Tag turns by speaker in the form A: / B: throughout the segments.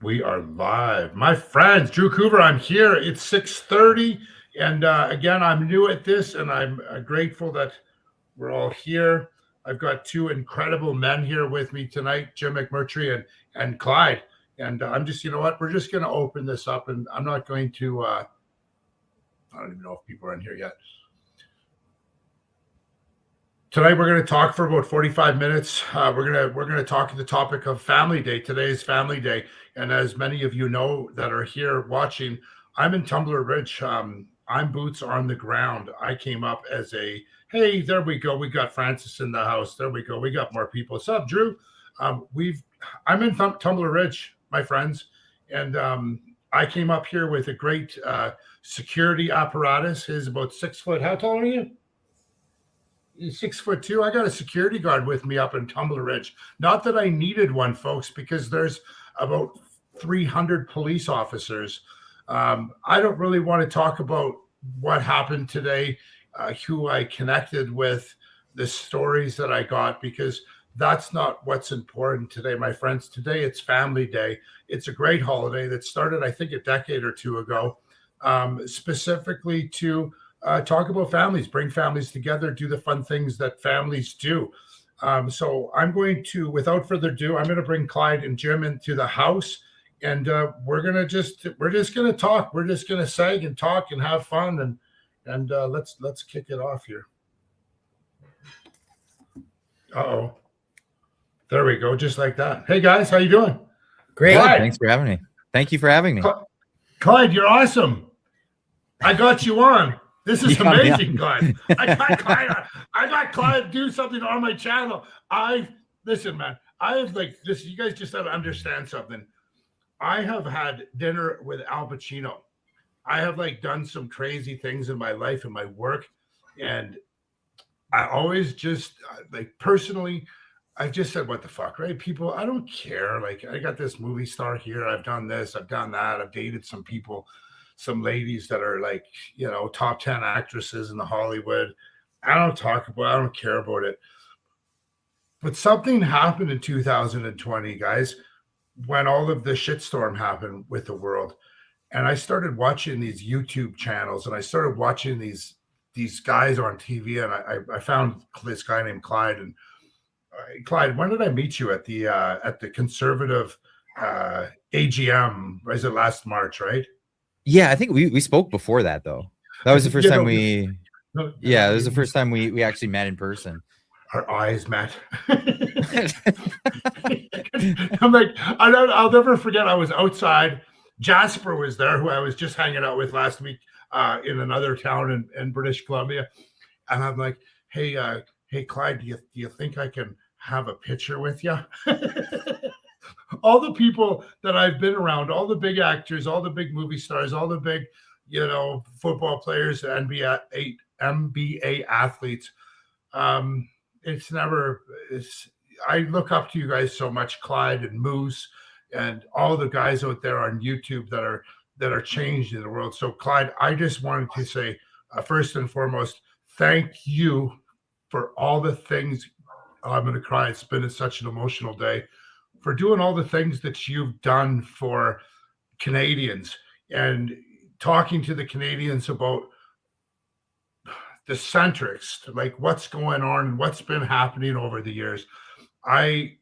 A: We are live. My friends, Drewcouver, I'm here. It's 6:30. And again, I'm new at this, and I'm grateful that we're all here. I've got two incredible men here with me tonight, Jim McMurtry and Clyde. And I'm just, you know what, we're just going to open this up, and I'm not going to, I don't even know if people are in here yet. Tonight we're going to talk for about 45 minutes. We're going to talk the topic of Family Day. Today is Family Day, and as many of you know that are here watching, I'm in Tumbler Ridge. I'm boots on the ground. I came up as a hey, there we go. We got Francis in the house. There we go. We got more people. What's up, Drew? I'm in Tumbler Ridge, my friends, and I came up here with a great security apparatus. He's about 6 foot. How tall are you? 6'2". I got a security guard with me up in Tumbler Ridge. Not that I needed one, folks, because there's about 300 police officers. I don't really want to talk about what happened today, who I connected with, the stories that I got, because that's not what's important today, my friends. Today it's Family Day. It's a great holiday that started, I think, a decade or two ago, specifically to talk about families, bring families together, do the fun things that families do. So I'm going to, without further ado, I'm going to bring Clyde and Jim into the house, and we're just going to talk. We're just going to sag and talk and have fun, and let's kick it off here. Uh-oh. There we go, just like that. Hey guys, how you doing?
B: Great. Thanks for having me. Thank you for having me.
A: Clyde, you're awesome. I got you on. This is amazing, Clyde. I got Clyde do something on my channel. Listen, man. I have like this. You guys just have to understand something. I have had dinner with Al Pacino. I have like done some crazy things in my life and my work, and I always just like personally, I just said, "What the fuck, right?" People, I don't care. Like I got this movie star here. I've done this. I've done that. I've dated some people. Some ladies that are like, you know, top 10 actresses in the Hollywood. I don't care about it. But something happened in 2020, guys, when all of the shitstorm happened with the world. And I started watching these YouTube channels, and I started watching these guys on TV, and I found this guy named Clyde. And Clyde, when did I meet you at the conservative AGM? Was it last March, right?
B: Yeah, I think we spoke before that though. That was the first time it was the first time we actually met in person.
A: Our eyes met. I'm like, I'll never forget. I was outside. Jasper was there, who I was just hanging out with last week in another town in British Columbia. And I'm like, hey, Clyde, do you think I can have a picture with you? All the people that I've been around, all the big actors, all the big movie stars, all the big, you know, football players, NBA athletes. I look up to you guys so much, Clyde and Moose, and all the guys out there on YouTube that are changing the world. So, Clyde, I just wanted to say, first and foremost, thank you for all the things. I'm going to cry. It's been such an emotional day. For doing all the things that you've done for Canadians and talking to the Canadians about the centrics, like what's going on and what's been happening over the years. I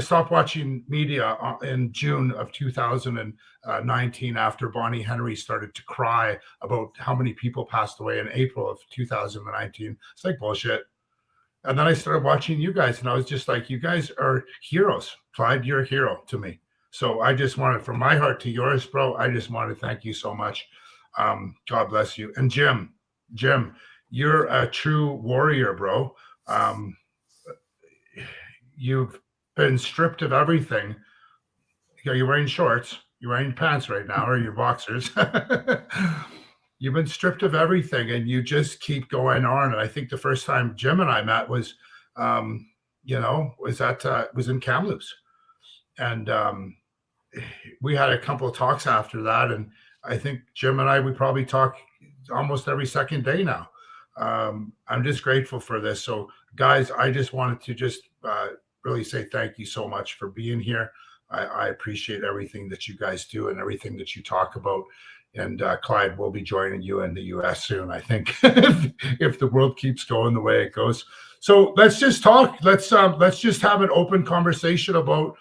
A: stopped watching media in June of 2019 after Bonnie Henry started to cry about how many people passed away in April of 2019. It's like bullshit. And then I started watching you guys, and I was just like, you guys are heroes. Clyde, you're a hero to me. So I just wanted, from my heart to yours, bro, I just want to thank you so much. God bless you. And Jim, you're a true warrior, bro. You've been stripped of everything. You're wearing shorts. You're wearing pants right now, or your boxers. You've been stripped of everything, and you just keep going on. And I think the first time Jim and I met was, was in Kamloops. And we had a couple of talks after that. And I think Jim and I, we probably talk almost every second day now. I'm just grateful for this. So, guys, I just wanted to just really say thank you so much for being here. I appreciate everything that you guys do and everything that you talk about. And Clyde will be joining you in the U.S. soon, I think, if the world keeps going the way it goes. So let's just talk. Let's just have an open conversation about,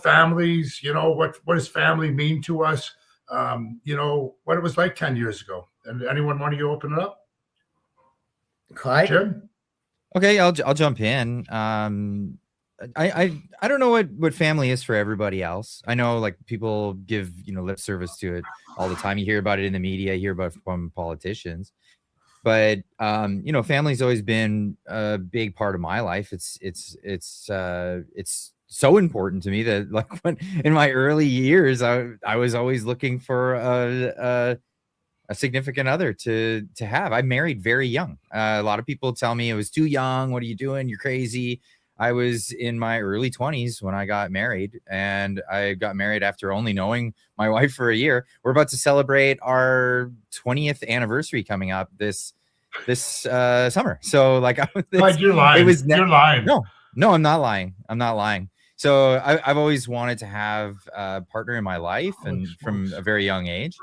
A: families. What does family mean to us? What it was like 10 years ago. And anyone want to open it up?
C: Clyde?
A: Jim?
B: Okay, I'll jump in. I don't know what family is for everybody else. I know like people give lip service to it all the time. You hear about it in the media, you hear about it from politicians. But family's always been a big part of my life. It's so important to me that like when in my early years I was always looking for a significant other to have. I married very young. A lot of people tell me it was too young. What are you doing? You're crazy. I was in my early 20s when I got married, and I got married after only knowing my wife for a year. We're about to celebrate our 20th anniversary coming up this summer. So like,
A: you're lying. You're lying.
B: No, I'm not lying. I'm not lying. So I've always wanted to have a partner in my life, and from a very young age,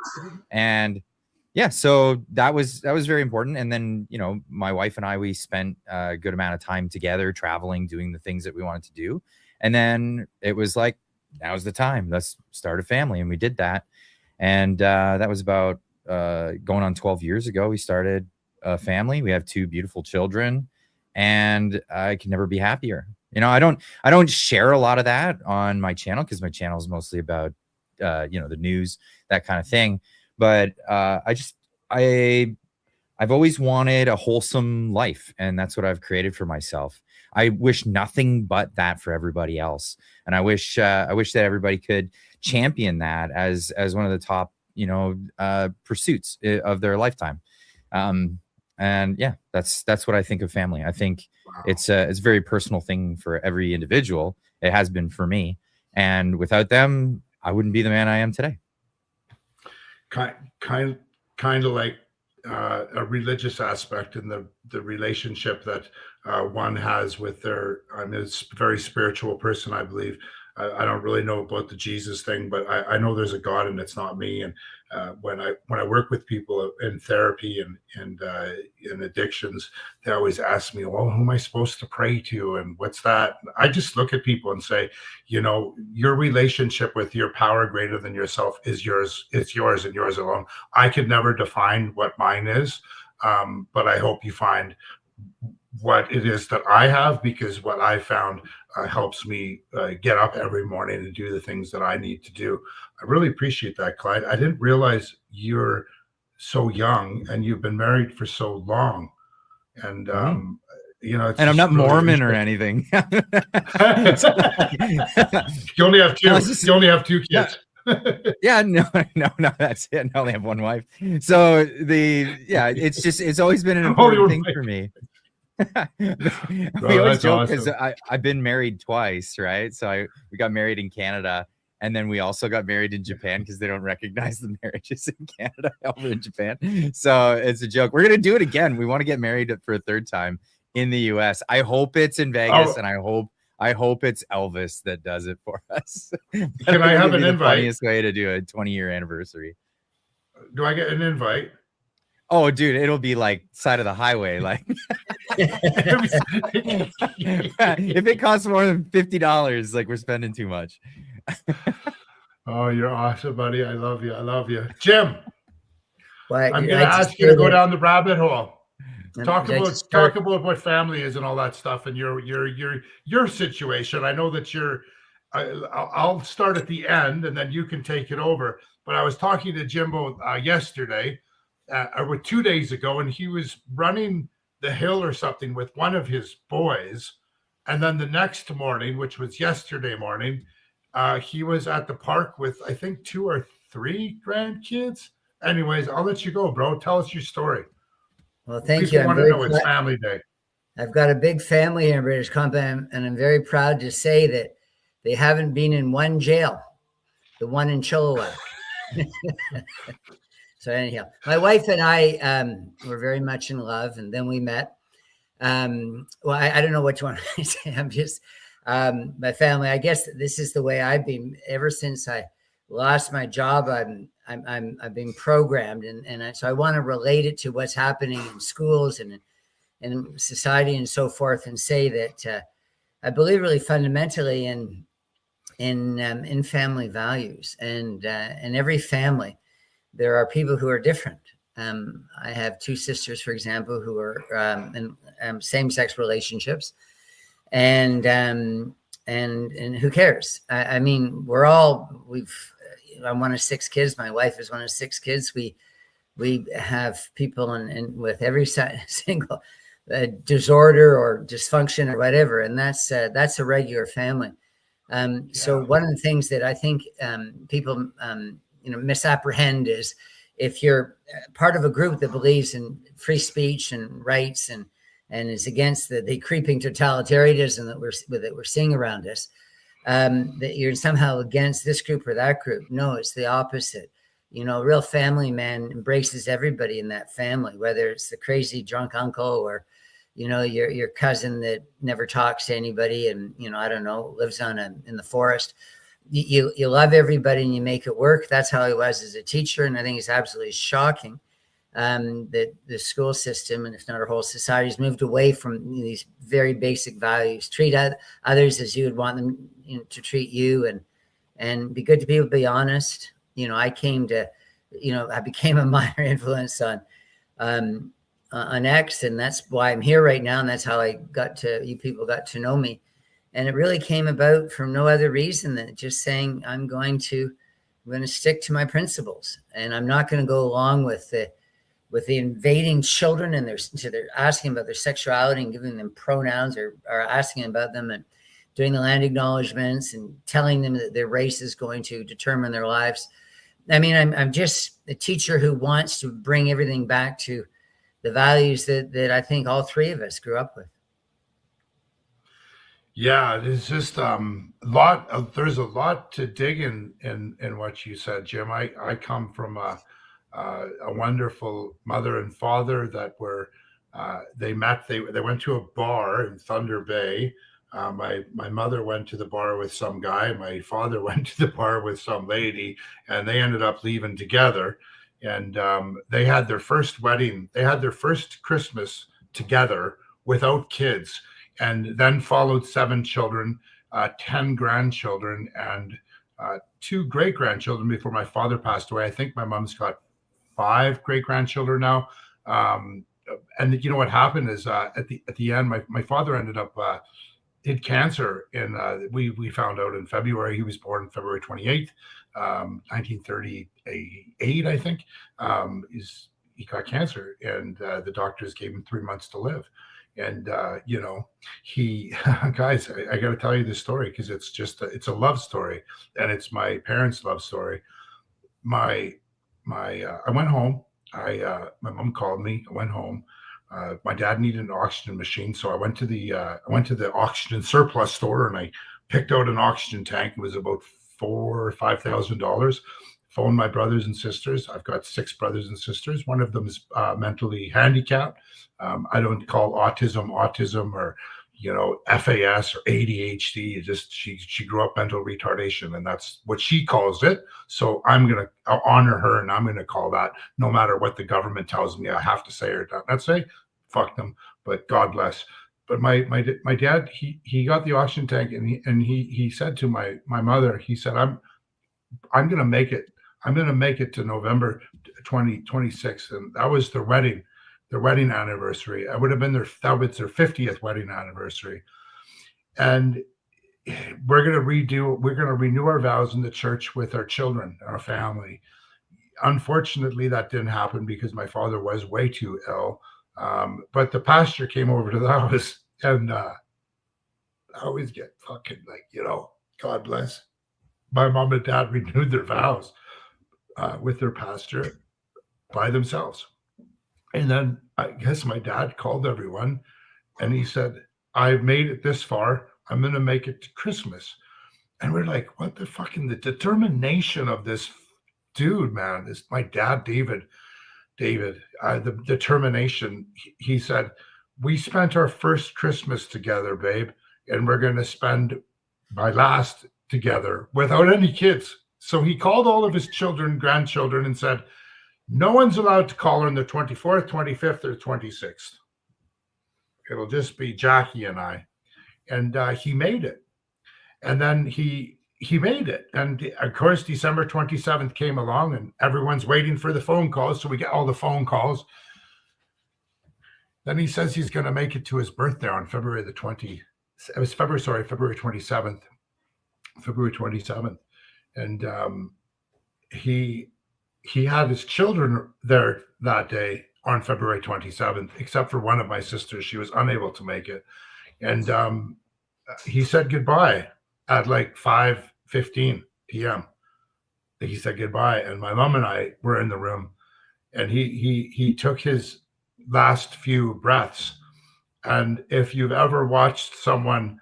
B: and yeah, so that was very important. And then, my wife and I, we spent a good amount of time together, traveling, doing the things that we wanted to do. And then it was like, now's the time. Let's start a family. And we did that. And that was about going on 12 years ago. We started a family. We have 2 beautiful children, and I can never be happier. I don't share a lot of that on my channel because my channel is mostly about, the news, that kind of thing. But I've always wanted a wholesome life, and that's what I've created for myself. I wish nothing but that for everybody else, and I wish that everybody could champion that as one of the top pursuits of their lifetime. And yeah, that's what I think of family. I think it's a very personal thing for every individual. It has been for me, and without them, I wouldn't be the man I am today.
A: Kind of like a religious aspect in the relationship that one has with their. I'm a very spiritual person, I believe. I don't really know about the Jesus thing, but I know there's a God and it's not me. And when I work with people in therapy and in addictions, they always ask me, well, who am I supposed to pray to? And what's that? I just look at people and say, your relationship with your power greater than yourself is yours. It's yours and yours alone. I could never define what mine is, but I hope you find what it is that I have, because what I found helps me get up every morning and do the things that I need to do. I really appreciate that, Clyde. I didn't realize you're so young and you've been married for so long. And and
B: I'm not Mormon or anything.
A: You only have 2. You only have 2 kids.
B: Yeah, no, that's it. I only have 1 wife. So it's always been an important thing for me. We always joke because awesome. I've been married twice, right? So we got married in Canada, and then we also got married in Japan because they don't recognize the marriages in Canada over in Japan. So it's a joke. We're gonna do it again. We want to get married for a 3rd time in the US. I hope it's in Vegas, and I hope it's Elvis that does it for us.
A: Can I have an invite?
B: Funniest way to do a 20-year anniversary.
A: Do I get an invite?
B: Oh, dude, it'll be like side of the highway. Like, if it costs more than $50, like we're spending too much.
A: Oh, you're awesome, buddy. I love you. I love you, Jim.
C: Well,
A: I'm going to ask you to go down the rabbit hole. Talk about what family is and all that stuff, and your situation. I know that I'll start at the end, and then you can take it over. But I was talking to Jimbo yesterday. Or 2 days ago, and he was running the hill or something with one of his boys. And then the next morning, which was yesterday morning, he was at the park with, I think, 2 or 3 grandkids. Anyways, I'll let you go, bro. Tell us your story.
C: Well, thank
A: People
C: you.
A: want to know it's family day.
C: I've got a big family here in British Columbia, and I'm very proud to say that they haven't been in one jail, the one in Chilliwack. So anyhow, my wife and I were very much in love, and then we met. Well, I don't know what you want to say. my family. I guess this is the way I've been ever since I lost my job. I've been programmed, so I want to relate it to what's happening in schools and in society and so forth, and say that I believe really fundamentally in family values, and in every family there are people who are different. I have two sisters, for example, who are in same-sex relationships, and who cares? I mean, I'm one of 6 kids. My wife is one of 6 kids. We have people in with every single disorder or dysfunction or whatever, and that's a regular family. So one of the things that I think people misapprehend is, if you're part of a group that believes in free speech and rights and is against the creeping totalitarianism that we're seeing around us, that you're somehow against this group or that group. No, it's the opposite. A real family man embraces everybody in that family, whether it's the crazy drunk uncle or your cousin that never talks to anybody and I don't know, lives in the forest. You love everybody and you make it work. That's how I was as a teacher, and I think it's absolutely shocking that the school system, and if not our whole society, has moved away from these very basic values. Treat others as you would want them to treat you, and be good to people. Be honest. I became a minor influence on X, and that's why I'm here right now, and that's how you people got to know me. And it really came about from no other reason than just saying I'm going to stick to my principles, and I'm not going to go along with the invading children and they're asking about their sexuality and giving them pronouns or asking about them and doing the land acknowledgements and telling them that their race is going to determine their lives. I mean, I'm just a teacher who wants to bring everything back to the values that I think all 3 of us grew up with.
A: Yeah, it's just there's a lot to dig in what you said, Jim. I come from a wonderful mother and father that were they went to a bar in Thunder Bay. My mother went to the bar with some guy. My father went to the bar with some lady, and they ended up leaving together. And they had their first wedding. They had their first Christmas together without kids. And then followed 7 children, 10 grandchildren, and 2 great-grandchildren before my father passed away. I think my mom's got 5 great-grandchildren now. And what happened is at the end, my father ended up had cancer. And we found out in February. He was born February 28th, 1938, I think. He got cancer, and the doctors gave him 3 months to live. And he guys, I got to tell you this story because it's a love story, and it's my parents' love story. I went home. My mom called me. I went home. My dad needed an oxygen machine, so I went to the oxygen surplus store, and I picked out an oxygen tank. It was about $4,000 or $5,000. Phoned my brothers and sisters. I've got 6 brothers and sisters. One of them is mentally handicapped. I don't call autism or FAS or ADHD. It's just she grew up mental retardation, and that's what she calls it. So I'm gonna honor her, and I'm gonna call that, no matter what the government tells me I have to say or not say. Fuck them, but God bless. But my dad, he got the oxygen tank, and he said to my mother, he said, I'm gonna make it. I'm going to make it to November 2026. And that was their wedding anniversary. I would have been their 50th wedding anniversary. And we're going to renew our vows in the church with our children, our family. Unfortunately, that didn't happen because my father was way too ill. But the pastor came over to the house, and I always get fucking God bless. My mom and dad renewed their vows with their pastor by themselves. And then I guess my dad called everyone, and he said, I've made it this far. I'm going to make it to Christmas. And we're like, what the fucking, the determination of this dude, man. This, my dad, David, the determination. He said, we spent our first Christmas together, babe. and we're going to spend my last together without any kids. So he called all of his children, grandchildren, and said, no one's allowed to call on the 24th, 25th, or 26th. It'll just be Jackie and I. And he made it. And then he made it. And of course, December 27th came along, and everyone's waiting for the phone calls. So we get all the phone calls. Then he says he's going to make it to his birthday on February 27th. February 27th. And he had his children there that day on February 27th, except for one of my sisters. She was unable to make it. And he said goodbye at like 5:15 p.m. He said goodbye. And my mom and I were in the room, and he took his last few breaths. And if you've ever watched someone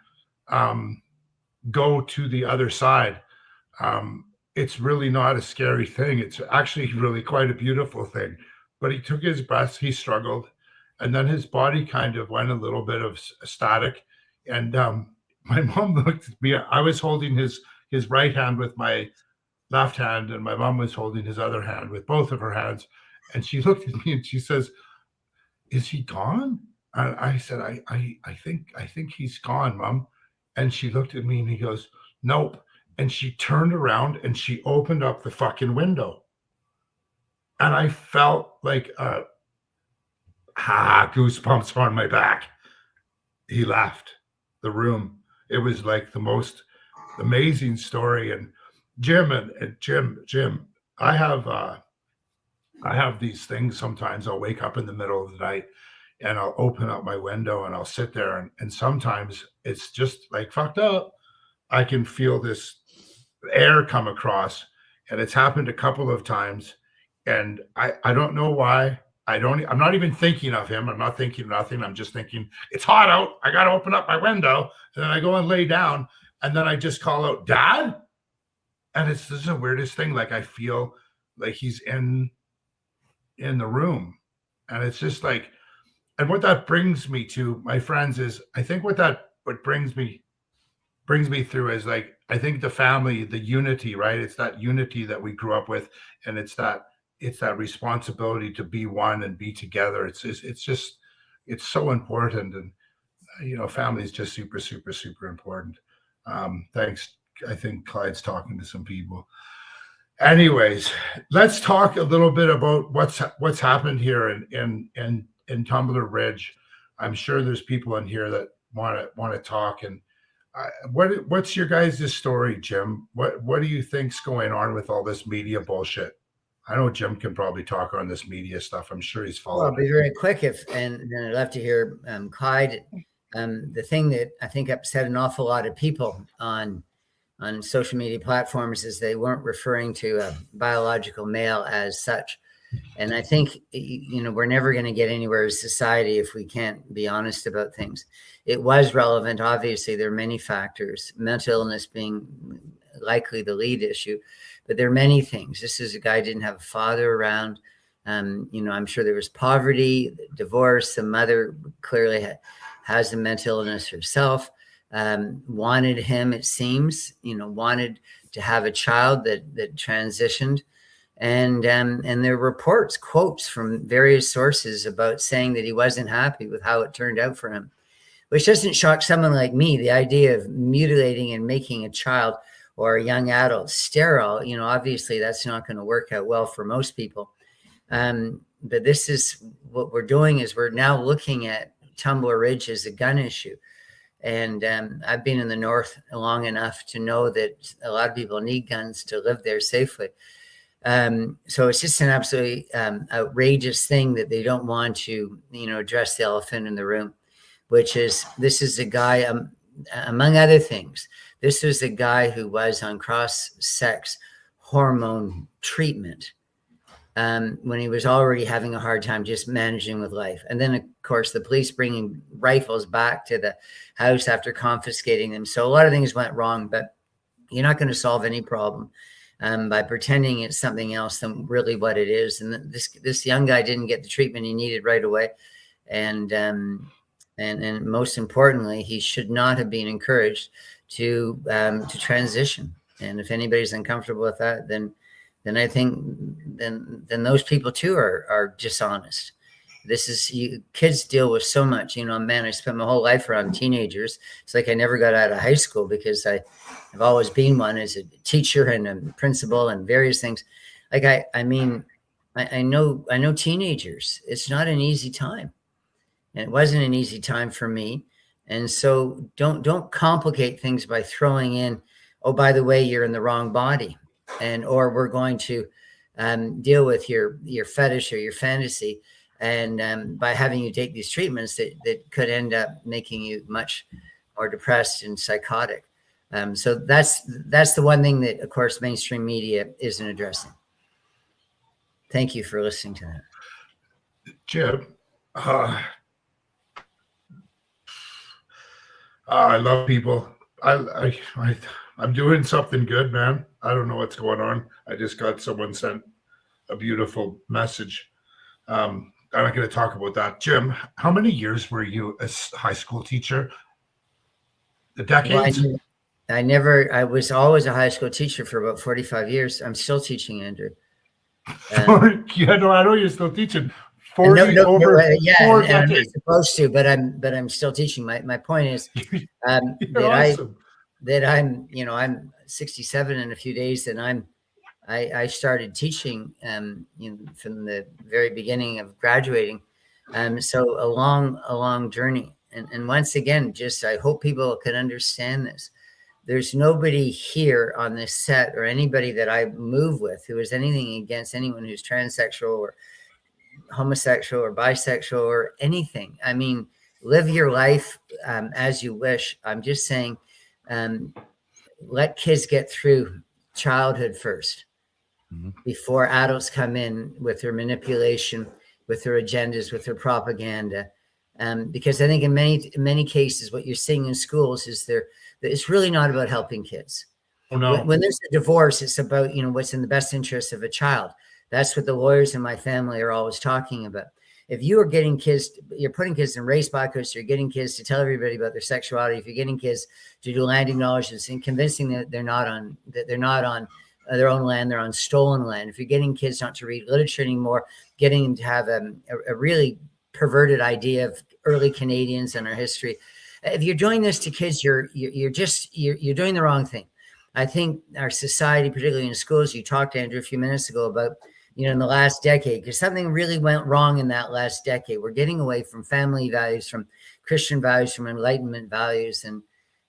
A: go to the other side, it's really not a scary thing. It's actually really quite a beautiful thing. But he took his breaths, he struggled, and then his body kind of went a little bit of static. And my mom looked at me. I was holding his right hand with my left hand, and my mom was holding his other hand with both of her hands. And she looked at me and she says, "Is he gone?" And I said, I think he's gone, Mom. And she looked at me and he goes, "Nope." And she turned around and she opened up the fucking window. And I felt like goosebumps on my back. He left the room. It was like the most amazing story. And Jim, I have these things sometimes. I'll wake up in the middle of the night and I'll open up my window and I'll sit there, and sometimes it's just like fucked up. I can feel this air come across, and it's happened a couple of times. And I don't know why. I'm not even thinking of him. I'm not thinking nothing. I'm just thinking, it's hot out. I got to open up my window. And then I go and lay down. And then I just call out, "Dad." And this is the weirdest thing. Like I feel like he's in the room. And it's just like, and what that brings me to, my friends, is I think what brings me through is like, I think the family, the unity, right? It's that unity that we grew up with. And it's that responsibility to be one and be together. It's so important. And, family is just super, super, super important. Thanks. I think Clyde's talking to some people. Anyways, let's talk a little bit about what's happened here in Tumbler Ridge. I'm sure there's people in here that want to talk. And what's your guys' story, Jim? What do you think's going on with all this media bullshit? I know Jim can probably talk on this media stuff. I'm sure he's following.
C: Well, I'll be very quick and then I'd love to hear Clyde. The thing that I think upset an awful lot of people on social media platforms is they weren't referring to a biological male as such. And I think, we're never going to get anywhere as society if we can't be honest about things. It was relevant. Obviously, there are many factors, mental illness being likely the lead issue, but there are many things. This is a guy who didn't have a father around. I'm sure there was poverty, divorce. The mother clearly has a mental illness herself. Wanted him, it seems, wanted to have a child that transitioned. And there are reports, quotes from various sources about saying that he wasn't happy with how it turned out for him, which doesn't shock someone like me. The idea of mutilating and making a child or a young adult sterile, obviously that's not going to work out well for most people. But this is what we're doing, is we're now looking at Tumbler Ridge as a gun issue. And I've been in the North long enough to know that a lot of people need guns to live there safely. So it's just an absolutely outrageous thing that they don't want to, address the elephant in the room, which is, this is a guy, among other things, this was a guy who was on cross-sex hormone treatment when he was already having a hard time just managing with life. And then, of course, the police bringing rifles back to the house after confiscating them. So a lot of things went wrong, but you're not going to solve any problem by pretending it's something else than really what it is. And this young guy didn't get the treatment he needed right away. And And most importantly, he should not have been encouraged to transition. And if anybody's uncomfortable with that, then I think then those people too are dishonest. This is kids deal with so much, man. I spent my whole life around teenagers. It's like I never got out of high school because I've always been one as a teacher and a principal and various things. Like I know teenagers. It's not an easy time, and it wasn't an easy time for me. And so don't complicate things by throwing in, oh, by the way, you're in the wrong body, or we're going to deal with your fetish or your fantasy. And by having you take these treatments that could end up making you much more depressed and psychotic. So that's the one thing that, of course, mainstream media isn't addressing. Thank you for listening to that.
A: Jim, I love people. I'm doing something good, man. I don't know what's going on. I just got someone sent a beautiful message. I'm not going to talk about that. Jim, how many years were you a high school teacher? The decades?
C: Well, I was always a high school teacher for about 45 years. I'm still teaching, Andrew.
A: Yeah, no, I know you're still teaching. 40
C: and
A: decades.
C: I'm supposed to, but I'm still teaching. My point is that I'm 67 in a few days, and I started teaching from the very beginning of graduating. So a long journey. And once again, just I hope people can understand this. There's nobody here on this set or anybody that I move with who is anything against anyone who's transsexual or homosexual or bisexual or anything. I mean, live your life as you wish. I'm just saying, let kids get through childhood first. Mm-hmm. Before adults come in with their manipulation, with their agendas, with their propaganda. Because I think in many cases, what you're seeing in schools is it's really not about helping kids.
A: Oh, no.
C: When there's a divorce, it's about, what's in the best interest of a child. That's what the lawyers in my family are always talking about. If you are getting kids, you're putting kids in race bias, you're getting kids to tell everybody about their sexuality. If you're getting kids to do land acknowledgements and convincing that they're not on their own land, they're on stolen land. If you're getting kids not to read literature anymore, getting them to have a really perverted idea of early Canadians and our history. If you're doing this to kids, you're doing the wrong thing. I think our society, particularly in schools, you talked to Andrew a few minutes ago about, in the last decade, because something really went wrong in that last decade. We're getting away from family values, from Christian values, from Enlightenment values. And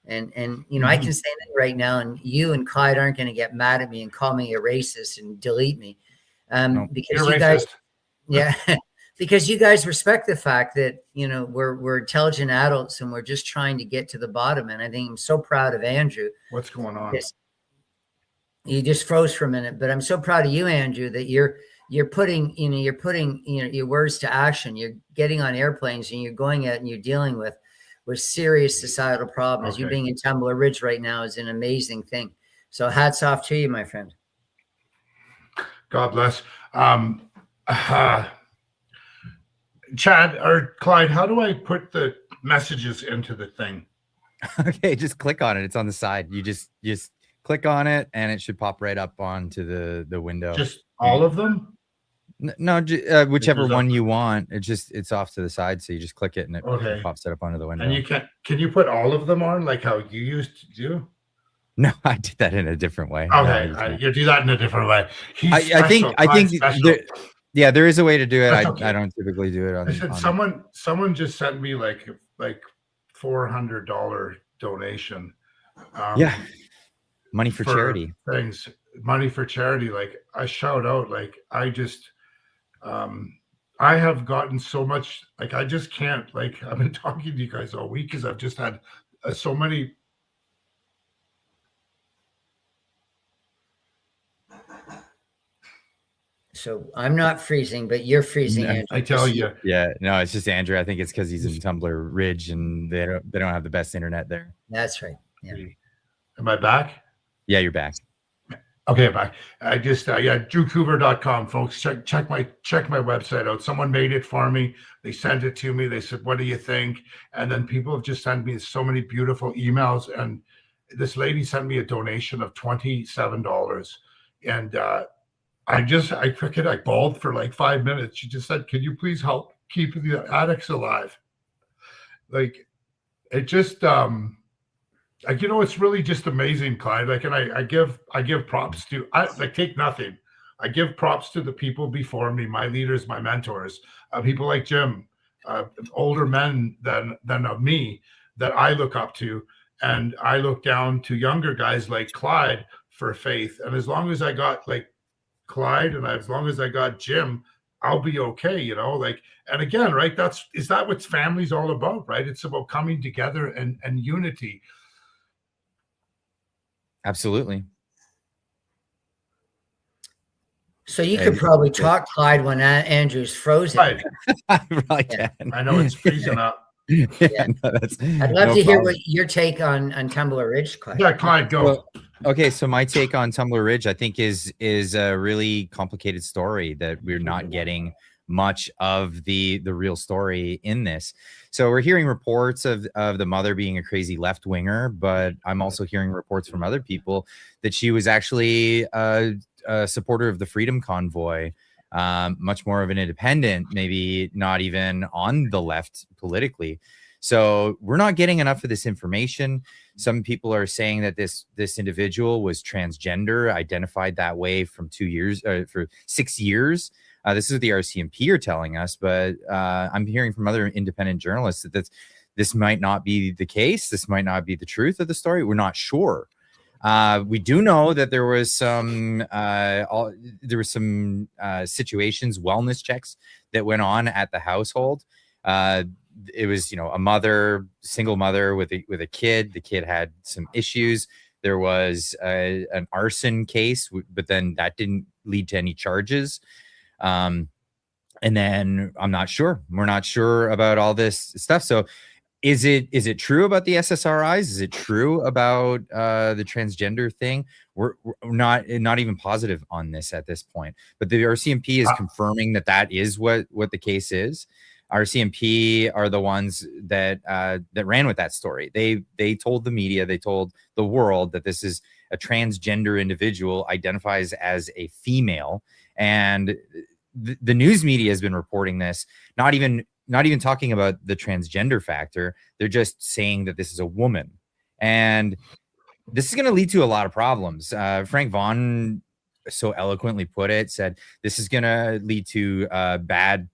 C: I can say that right now, and you and Clyde aren't going to get mad at me and call me a racist and delete me. Because you guys, because you guys respect the fact that, we're intelligent adults and we're just trying to get to the bottom. And I think I'm so proud of Andrew.
A: What's going on?
C: You just froze for a minute, but I'm so proud of you, Andrew, that you're putting your words to action. You're getting on airplanes and you're going out and you're dealing with serious societal problems. Okay. You being in Tumbler Ridge right now is an amazing thing. So hats off to you, my friend.
A: God bless. Chad or Clyde, how do I put the messages into the thing?
B: Okay, just click on it. It's on the side. You just click on it and it should pop right up onto the window.
A: Just all of them?
B: No, whichever one you want. It's off to the side, so you just click it and it pops it up onto the window.
A: And can you put all of them on like how you used to do?
B: No, I did that in a different way.
A: Okay, you do that in a different way.
B: I think there is a way to do it. I don't typically do it on.
A: I said someone just sent me like $400 donation.
B: Money for charity.
A: Money for charity. Like I shout out, like I just I have gotten so much, like I just can't, like I've been talking to you guys all week because I've just had so many.
C: So I'm not freezing, but you're freezing.
A: Yeah, I tell you.
B: Yeah, no, it's just Andrew. I think it's because he's in Tumbler Ridge and they don't have the best internet there.
C: That's right. Yeah.
A: Am I back?
B: Yeah, you're back.
A: Okay, bye. I just Drewcouver.com, folks. Check my website out. Someone made it for me. They sent it to me. They said, "What do you think?" And then people have just sent me so many beautiful emails. And this lady sent me a donation of $27, and I bawled for like 5 minutes. She just said, "Can you please help keep the addicts alive?" Like, it just like, it's really just amazing, Clyde. Like, and I give props to, take nothing. I give props to the people before me, my leaders, my mentors, people like Jim, older men than of me that I look up to, and I look down to younger guys like Clyde for faith. And as long as I got like Clyde, and as long as I got Jim, I'll be okay. Like, and again, right? Is that what family's all about, right? It's about coming together and unity.
B: Absolutely.
C: So you could probably talk, Clyde, when Andrew's frozen.
A: Right.
B: Right.
A: I know it's freezing up.
C: Yeah. No, I'd love to hear what your take on Tumbler Ridge, Clyde.
A: Yeah, Clyde, go.
B: Well, okay, so my take on Tumbler Ridge, I think, is a really complicated story that we're not getting much of the real story in this. So we're hearing reports of the mother being a crazy left winger, but I'm also hearing reports from other people that she was actually a supporter of the Freedom Convoy, much more of an independent, maybe not even on the left politically. So we're not getting enough of this information. Some people are saying that this individual was transgender, identified that way from 2 years, for 6 years. This is what the RCMP are telling us, but I'm hearing from other independent journalists that this might not be the case. This might not be the truth of the story. We're not sure. We do know that there was some situations, wellness checks that went on at the household. It was, a single mother with a kid. The kid had some issues. There was an arson case, but then that didn't lead to any charges. And then I'm not sure. We're not sure about all this stuff. So is it true about the SSRIs? Is it true about the transgender thing? We're not even positive on this at this point. But the RCMP is confirming that is what the case is. RCMP are the ones that ran with that story. They told the media, they told the world that this is a transgender individual, identifies as a female, and the news media has been reporting this, not even talking about the transgender factor. They're just saying that this is a woman, and this is going to lead to a lot of problems. Frank Vaughan so eloquently put it, said this is going to lead to bad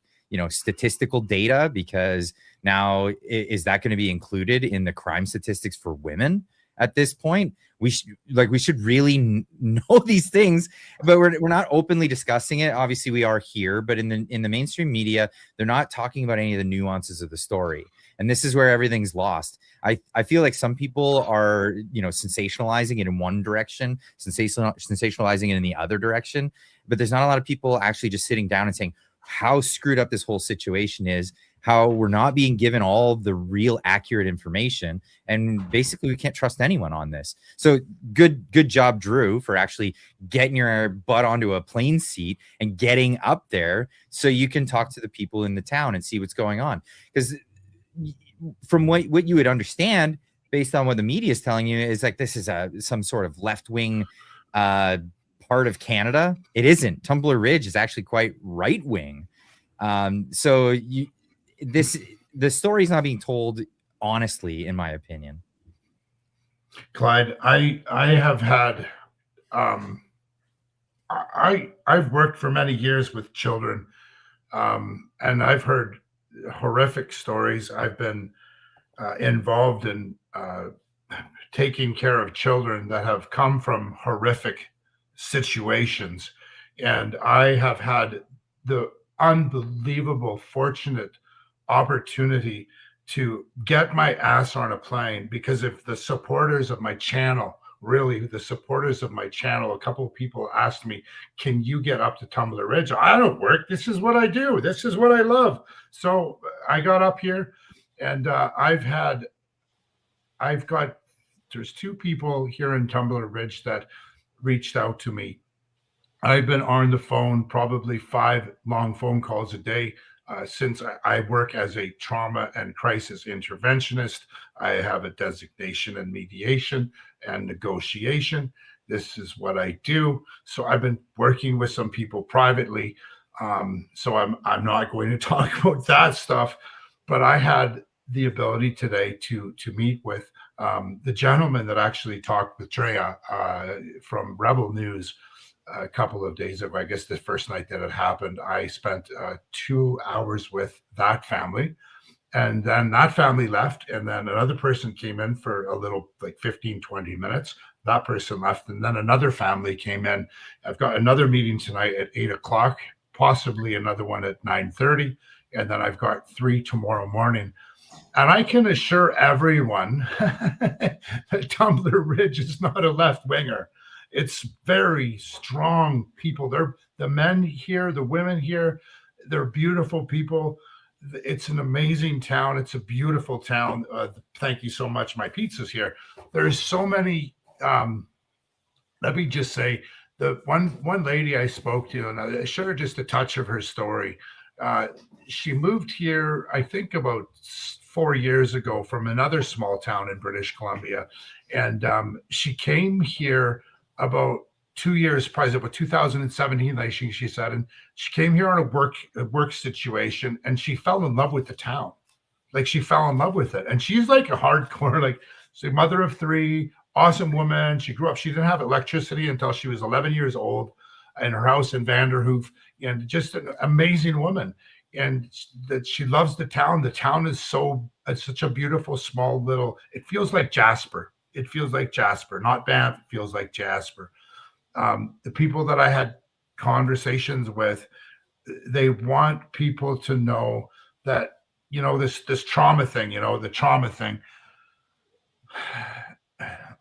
B: statistical data, because now is that going to be included in the crime statistics for women at this point? We should really know these things, but we're not openly discussing it. Obviously we are here, but in the mainstream media, they're not talking about any of the nuances of the story. And this is where everything's lost. I feel like some people are, sensationalizing it in one direction, sensationalizing it in the other direction, but there's not a lot of people actually just sitting down and saying how screwed up this whole situation is, how we're not being given all the real accurate information, and basically we can't trust anyone on this. So good job, Drew, for actually getting your butt onto a plane seat and getting up there so you can talk to the people in the town and see what's going on. Because from what you would understand, based on what the media is telling you, is like this is some sort of left-wing part of Canada. It isn't. Tumbler Ridge is actually quite right-wing. So the story is not being told honestly, in my opinion.
A: Clyde, I have had I've worked for many years with children, and I've heard horrific stories. I've been involved in taking care of children that have come from horrific situations, and I have had the unbelievable fortunate opportunity to get my ass on a plane, because if the supporters of my channel, a couple of people asked me, can you get up to Tumbler Ridge? I don't work. This is what I do. This is what I love. So I got up here, and there's two people here in Tumbler Ridge that reached out to me. I've been on the phone probably 5 long phone calls a day since I work as a trauma and crisis interventionist. I have a designation in mediation and negotiation. This is what I do. So I've been working with some people privately. So I'm not going to talk about that stuff, but I had the ability today to meet with the gentleman that actually talked with Drea from Rebel News a couple of days ago. I guess the first night that it happened, I spent 2 hours with that family, and then that family left, and then another person came in for a little, like 15-20 minutes. That person left, and then another family came in. I've got another meeting tonight at 8 o'clock, possibly another one at 9:30, and then I've got 3 tomorrow morning. And I can assure everyone that Tumbler Ridge is not a left winger. It's very strong people. They're the men here, the women here. They're beautiful people. It's an amazing town. It's a beautiful town. Thank you so much. My pizza's here. There's so many. Let me just say, the one lady I spoke to, and I shared just a touch of her story. She moved here, I think, about 4 years ago from another small town in British Columbia, and she came here about 2 years prior, about 2017, like she said, and she came here on a work situation, and she fell in love with the town. Like, she fell in love with it, and she's like a hardcore, like, she's a mother of 3, awesome woman. She grew up. She didn't have electricity until she was 11 years old in her house in Vanderhoof, and just an amazing woman. And that she loves the town. The town is it's such a beautiful, small little. It feels like Jasper. It feels like Jasper, not Banff. It feels like Jasper. The people that I had conversations with, they want people to know that, this trauma thing, the trauma thing.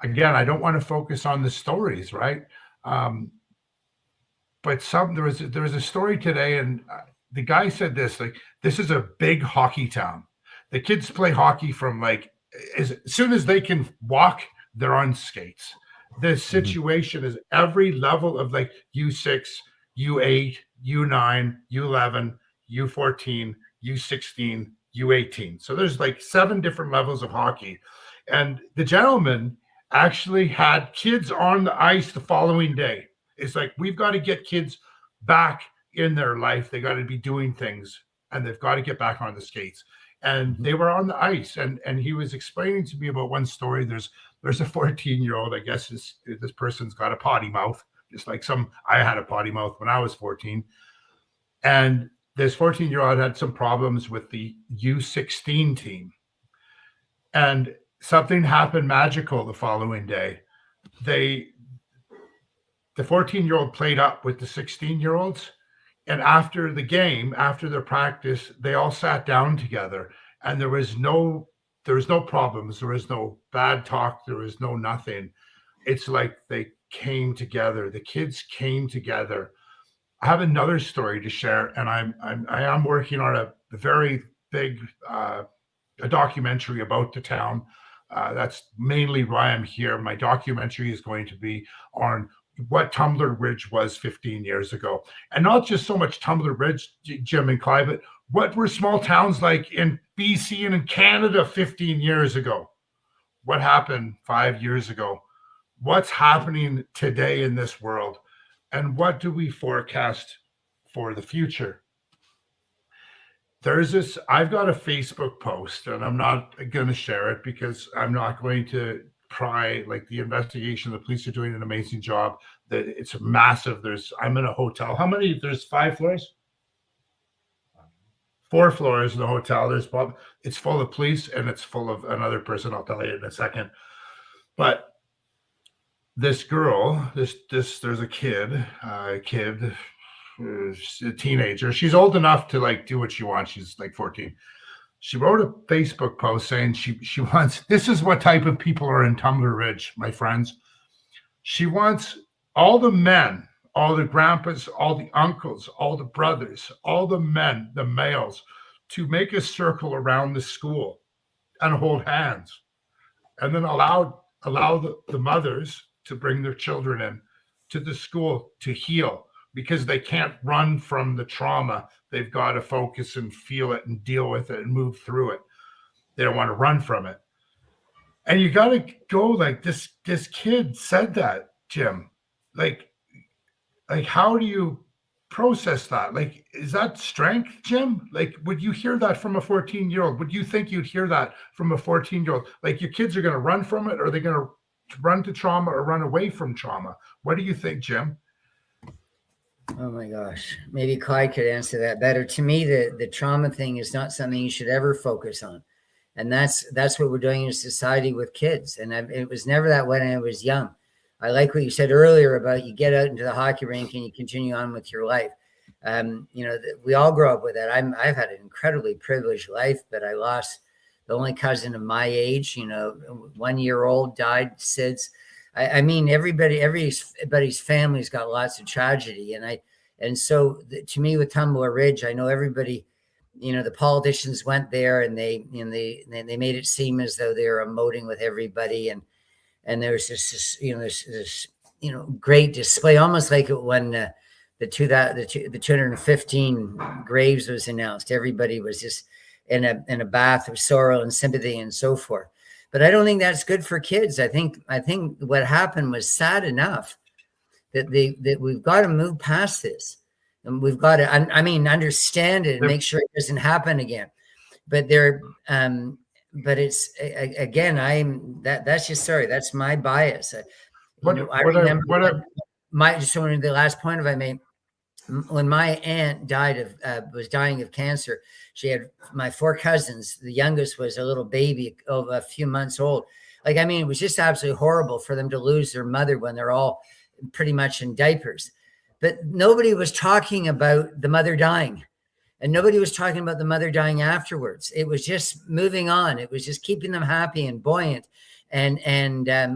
A: Again, I don't want to focus on the stories, right? But there was a story today, and the guy said this, like, this is a big hockey town. The kids play hockey from as soon as they can walk, they're on skates. The situation is every level of like U6, U8, U9, U11, U14, U16, U18. So there's like 7 different levels of hockey. And the gentleman actually had kids on the ice the following day. It's like, we've got to get kids back in their life. They got to be doing things, and they've got to get back on the skates. And they were on the ice, and he was explaining to me about one story. There's a 14-year-old, I guess this person's got a potty mouth, just like I had a potty mouth when I was 14. And this 14-year-old had some problems with the U16 team. And something happened magical the following day. The 14-year-old played up with the 16-year-olds. And after the game, after their practice, they all sat down together, and there was no problems. There was no bad talk. There was no nothing. It's like they came together. The kids came together. I have another story to share, and I am working on a very big a documentary about the town. That's mainly why I'm here. My documentary is going to be on what Tumbler Ridge was 15 years ago. And not just so much Tumbler Ridge, Jim and Clyde, but what were small towns like in BC and in Canada 15 years ago? What happened 5 years ago? What's happening today in this world? And what do we forecast for the future? I've got a Facebook post, and I'm not going to share it because I'm not going to pry, like, the investigation. The police are doing an amazing job. That it's massive. I'm in a hotel. How many? There's 5 floors? 4 floors in the hotel. It's full of police, and it's full of another person. I'll tell you in a second. But this girl, there's a kid, a teenager. She's old enough to like do what she wants. She's like 14. She wrote a Facebook post saying she wants, this is what type of people are in Tumbler Ridge, my friends. She wants all the men, all the grandpas, all the uncles, all the brothers, all the men, the males, to make a circle around the school and hold hands, and then allow the mothers to bring their children in to the school to heal because they can't run from the trauma. They've got to focus and feel it and deal with it and move through it. They don't want to run from it. And you got to go like this kid said that, Jim. Like how do you process that? Like, is that strength, Jim? Like, would you hear that from a 14-year-old? Would you think you'd hear that from a 14-year-old? Like, your kids are going to run from it, or are they going to run to trauma or run away from trauma? What do you think, Jim?
C: Oh my gosh, maybe Clyde could answer that better. To me, the trauma thing is not something you should ever focus on. And that's what we're doing in society with kids. And it was never that way when I was young. I like what you said earlier about you get out into the hockey rink and you continue on with your life. We all grow up with that. I've had an incredibly privileged life, but I lost the only cousin of my age, 1-year-old died, SIDS. I mean, everybody's family's got lots of tragedy. And so to me with Tumbler Ridge, I know everybody, the politicians went there and they made it seem as though they were emoting with everybody. And there's this great display, almost like when the 215 graves was announced. Everybody was just in a bath of sorrow and sympathy and so forth. But I don't think that's good for kids. I think what happened was sad enough that we've got to move past this, and we've got to, understand it and make sure it doesn't happen again. But it's again, that's just sorry. That's my bias. The last point if I made, when my aunt was dying of cancer, she had my 4 cousins. The youngest was a little baby of a few months old. It was just absolutely horrible for them to lose their mother when they're all pretty much in diapers. But nobody was talking about the mother dying, and nobody was talking about the mother dying afterwards. It was just moving on. It was just keeping them happy and buoyant. And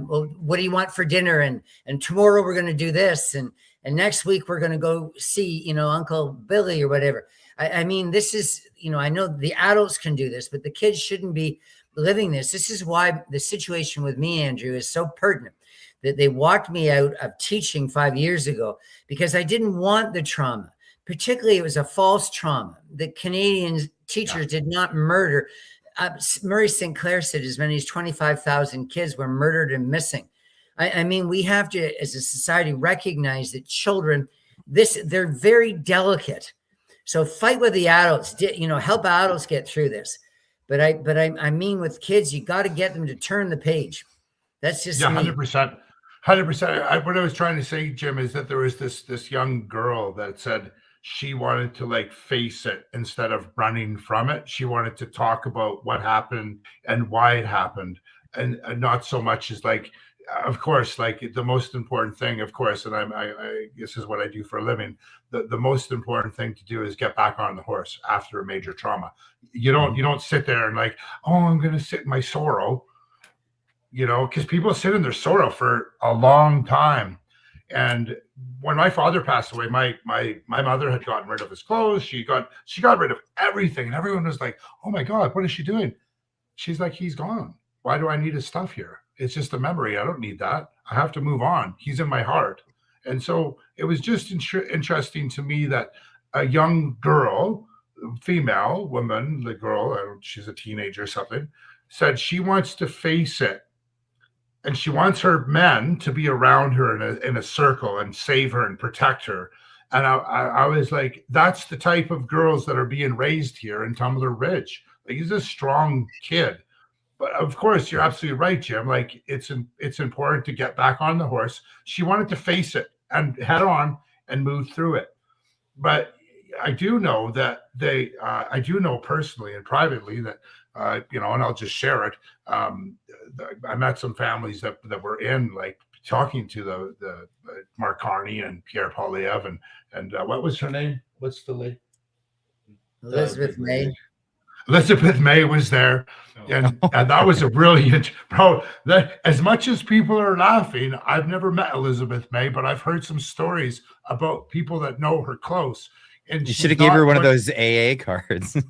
C: well, what do you want for dinner? And tomorrow we're going to do this. And next week we're going to go see, Uncle Billy or whatever. This is, I know the adults can do this, but the kids shouldn't be living this. This is why the situation with me, Andrew, is so pertinent. That they walked me out of teaching 5 years ago because I didn't want the trauma. Particularly, it was a false trauma. The Canadian teachers did not murder. Murray St. Clair said as many as 25,000 kids were murdered and missing. We have to, as a society, recognize that children, they're very delicate. So fight with the adults, help adults get through this. But I mean, with kids, you got to get them to turn the page. That's just
A: 100%. 100%. What I was trying to say, Jim, is that there was this young girl that said she wanted to face it instead of running from it. She wanted to talk about what happened and why it happened, and not so much as of course, the most important thing, of course, and I this is what I do for a living. The most important thing to do is get back on the horse after a major trauma. You don't sit there and I'm going to sit in my sorrow, because people sit in their sorrow for a long time. And when my father passed away, my mother had gotten rid of his clothes. She got rid of everything, and everyone was like, "Oh my God, what is she doing?" She's like, "He's gone. Why do I need his stuff here? It's just a memory. I don't need that. I have to move on. He's in my heart." And so it was just interesting to me that a young girl, female woman, the girl, she's a teenager or something, said she wants to face it. And she wants her men to be around her in a circle and save her and protect her. And I was like, that's the type of girls that are being raised here in Tumbler Ridge. He's a strong kid. But of course, you're absolutely right, Jim. It's important to get back on the horse. She wanted to face it and head on and move through it. But I do know that I do know personally and privately that, and I'll just share it. I met some families that were in talking to the Mark Carney and Pierre Polyev and what was her name? What's the lady?
C: Elizabeth May.
A: Elizabeth May was there, and that was a brilliant bro. As much as people are laughing, I've never met Elizabeth May, but I've heard some stories about people that know her close. And
B: you should have gave her one of those AA cards.
A: Do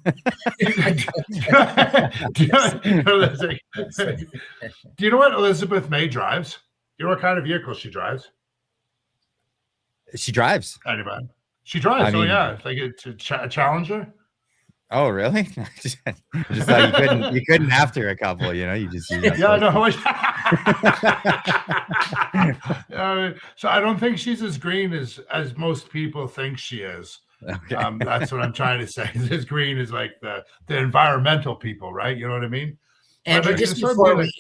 A: you know what Elizabeth May drives? Do you know what kind of vehicle she drives?
B: She drives.
A: Anyway, she drives.
B: I
A: So
B: mean,
A: yeah, it's like it's a Challenger.
B: Oh, really? I just thought you couldn't after a couple, you know, you just use
A: Yeah, no. So I don't think she's as green as most people think she is.
B: Okay.
A: That's what I'm trying to say. As green as like the environmental people, right? You know what I mean?
C: Andrew, just before we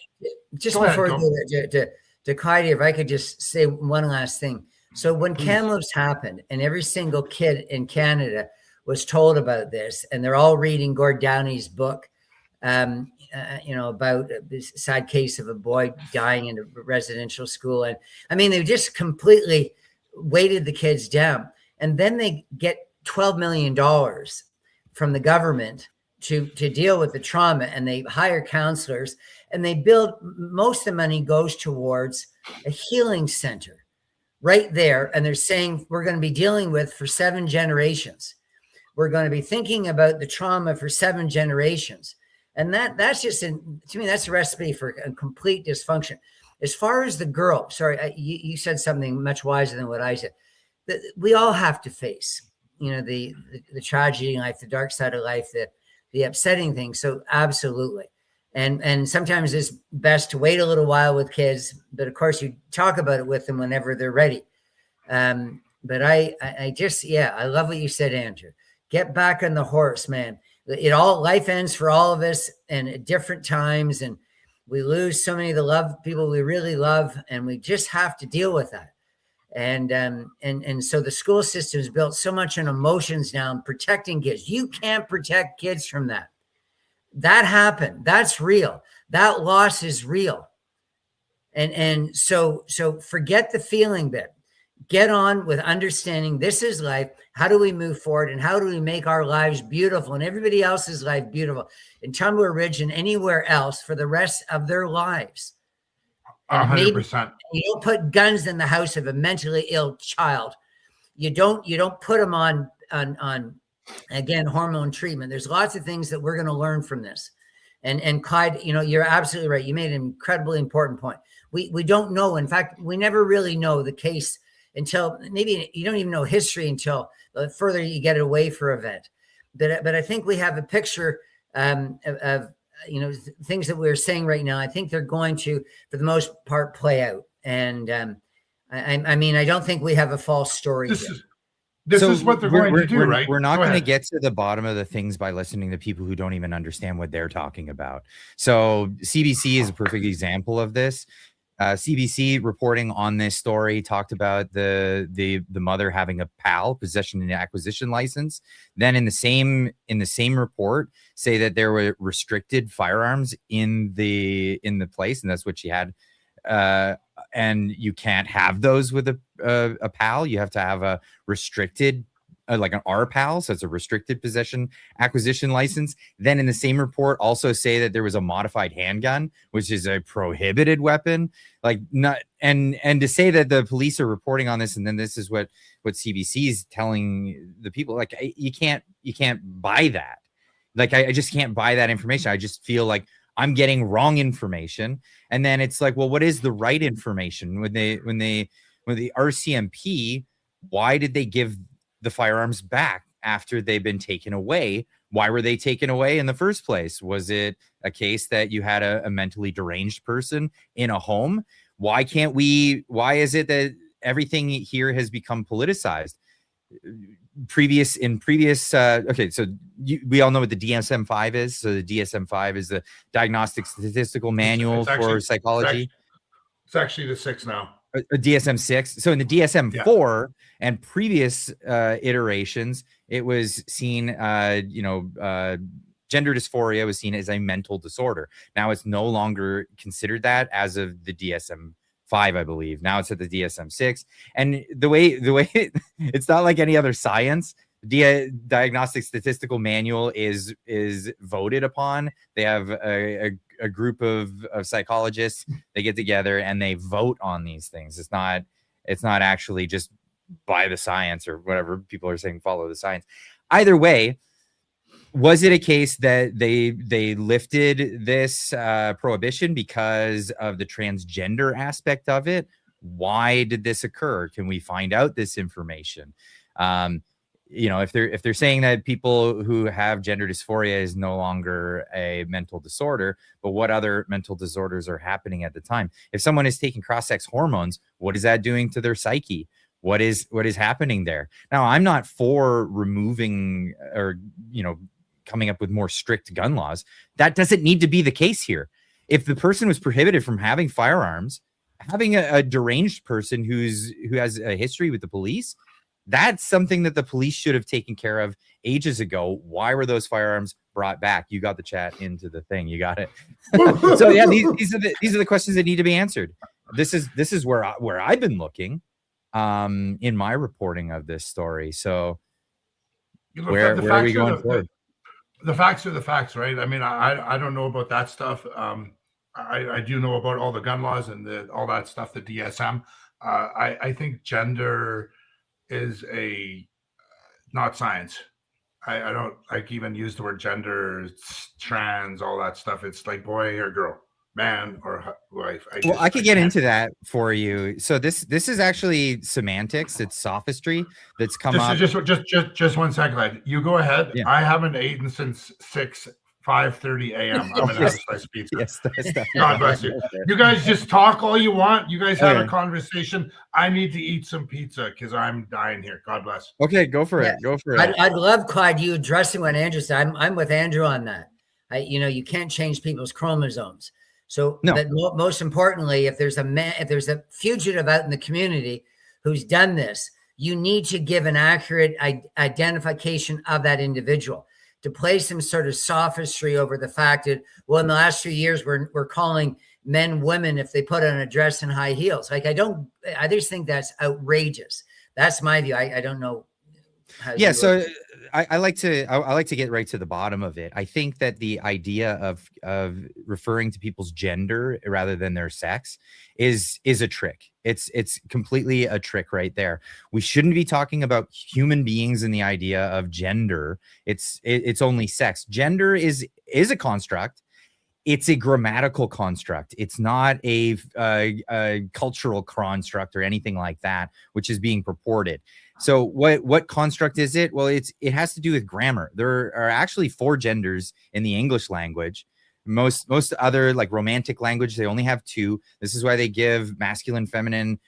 C: go to Clyde, if I could just say one last thing. So when Kamloops happened, and every single kid in Canada was told about this, and they're all reading Gord Downey's book, you know, about this sad case of a boy dying in a residential school. And I mean, they just completely weighted the kids down. And then they get $12 million from the government to deal with the trauma, and they hire counselors, and they build, most of the money goes towards a healing center right there. And they're saying, we're going to be dealing with for 7 generations. We're going to be thinking about the trauma for 7 generations. And that's just, to me, that's a recipe for a complete dysfunction. As far as the girl, sorry, you said something much wiser than what I said. That we all have to face, you know, the tragedy in life, the dark side of life, the upsetting things. So absolutely. And sometimes it's best to wait a little while with kids, but of course you talk about it with them whenever they're ready. But I just, I love what you said, Andrew. Get back on the horse, man. Life ends for all of us, and at different times, and we lose so many of the people we really love, and we just have to deal with that. And so the school system is built so much on emotions now and protecting kids. You can't protect kids from that. That happened. That's real. That loss is real. And so forget the feeling bit. Get on with understanding this is life. How do we move forward, and how do we make our lives beautiful and everybody else's life beautiful in Tumbler Ridge and anywhere else for the rest of their lives?
A: 100%.
C: You don't put guns in the house of a mentally ill child. You don't put them on again, hormone treatment. There's lots of things that we're going to learn from this. And Clyde, you know, you're absolutely right. You made an incredibly important point. We don't know. In fact, we never really know the case until maybe you don't even know history until the further you get away for event. But I think we have a picture of you know, things that we're saying right now. I think they're going to, for the most part, play out. And I mean, I don't think we have a false story.
A: This is what they're going to do, right?
B: We're not going to get to the bottom of the things by listening to people who don't even understand what they're talking about. So CBC is a perfect example of this. CBC reporting on this story talked about the mother having a PAL, possession and acquisition license. Then in the same report say that there were restricted firearms in the place, and that's what she had. And you can't have those with a PAL. You have to have a restricted, like an RPAL, so it's a restricted possession acquisition license. Then in the same report also say that there was a modified handgun, which is a prohibited weapon. Like, not and to say that the police are reporting on this, and then this is what CBC is telling the people, like, you can't buy that. Like, I just can't buy that information. I just feel like I'm getting wrong information. And then it's like, well, what is the right information? When the RCMP, why did they give the firearms back after they've been taken away? Why were they taken away in the first place? Was it a case that you had a mentally deranged person in a home? Why is it that everything here has become politicized? Okay, so we all know what the DSM-5 is. So the DSM-5 is the Diagnostic Statistical Manual for Psychology.
A: It's actually the 6 now.
B: A DSM-6. So in the DSM-4 and previous iterations, it was seen, gender dysphoria was seen as a mental disorder. Now it's no longer considered that as of the DSM-5, I believe. Now it's at the DSM-6. And the way it's not like any other science. Diagnostic Statistical Manual is voted upon. They have a group of psychologists. They get together and they vote on these things. It's not actually just by the science or whatever people are saying, follow the science. Either way, was it a case that they lifted this prohibition because of the transgender aspect of it? Why did this occur? Can we find out this information? If they're saying that people who have gender dysphoria is no longer a mental disorder, but what other mental disorders are happening at the time? If someone is taking cross-sex hormones, what is that doing to their psyche? What is happening there? Now, I'm not for removing or, coming up with more strict gun laws. That doesn't need to be the case here. If the person was prohibited from having firearms, having a deranged person who has a history with the police, that's something that the police should have taken care of ages ago. Why were those firearms brought back? You got the chat into the thing. You got it. So yeah, these are the questions that need to be answered. This is where I've been looking in my reporting of this story. So where are we going forward?
A: The facts are the facts, right? I mean, I don't know about that stuff. I do know about all the gun laws and all that stuff, the DSM. I think gender is not science. I don't like even use the word gender, trans, all that stuff. It's like boy or girl, man or wife.
B: I could get into that for you. So this is actually semantics. It's sophistry that's come up.
A: Just 1 second, Clyde. You go ahead.
B: Yeah.
A: I haven't eaten since 5:30 a.m. I'm gonna have a slice of pizza.
B: Yes,
A: God bless you. You guys just talk all you want. You guys have a conversation. I need to eat some pizza because I'm dying here. God bless.
B: Okay, go for it. Go for it.
C: I'd love, Clyde, you addressing what Andrew said. I'm with Andrew on that. You can't change people's chromosomes. So,
B: no.
C: But most importantly, if there's a fugitive out in the community who's done this, you need to give an accurate identification of that individual. To play some sort of sophistry over the fact that, well, in the last few years, we're calling men women if they put on a dress and high heels. Like, I just think that's outrageous. That's my view. I don't know.
B: So I like to get right to the bottom of it. I think that the idea of referring to people's gender rather than their sex is a trick. It's completely a trick right there. We shouldn't be talking about human beings in the idea of gender. It's only sex. Gender is a construct. It's a grammatical construct. It's not a cultural construct or anything like that, which is being purported. So what construct is it? Well, it has to do with grammar. There are actually 4 genders in the English language. Most other like romantic language, they only have 2. This is why they give masculine, feminine,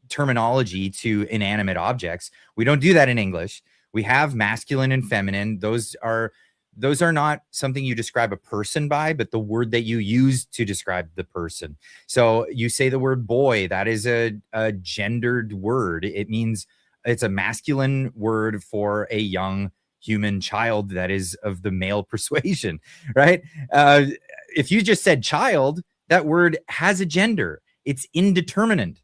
B: terminology to inanimate objects. We don't do that in English. We have masculine and feminine. Those are not something you describe a person by, but the word that you use to describe the person. So you say the word boy, that is a gendered word. It means it's a masculine word for a young human child that is of the male persuasion, right? If you just said child, that word has a gender. It's indeterminate.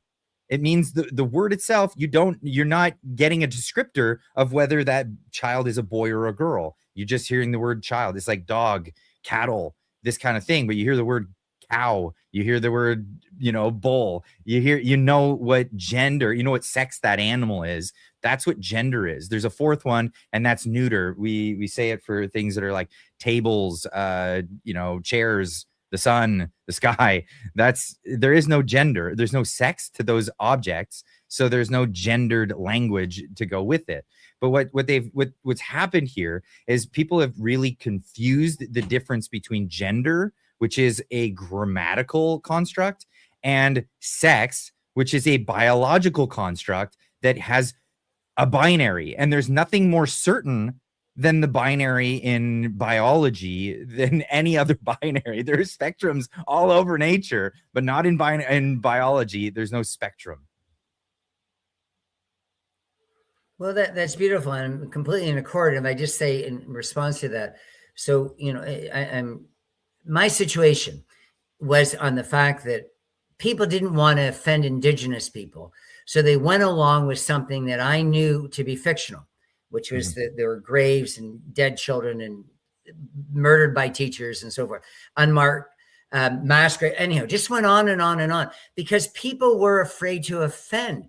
B: It means the word itself, you're not getting a descriptor of whether that child is a boy or a girl. You're just hearing the word child. It's like dog, cattle, this kind of thing. But you hear the word cow, you hear the word, bull, you know what gender, you know what sex that animal is. That's what gender is. There's a 4th one, and that's neuter. We say it for things that are like tables, chairs, the sun, the sky. There is no gender. There's no sex to those objects. So there's no gendered language to go with it. But what's happened here is people have really confused the difference between gender, which is a grammatical construct, and sex, which is a biological construct that has a binary. And there's nothing more certain than the binary in biology than any other binary. There's spectrums all over nature, but not in biology. There's no spectrum.
C: Well, that's beautiful. And I'm completely in accord. And I just say in response to that, so, my situation was on the fact that people didn't want to offend Indigenous people. So they went along with something that I knew to be fictional, which was that there were graves and dead children and murdered by teachers and so forth, unmarked, massacre. Anyhow, just went on and on and on because people were afraid to offend.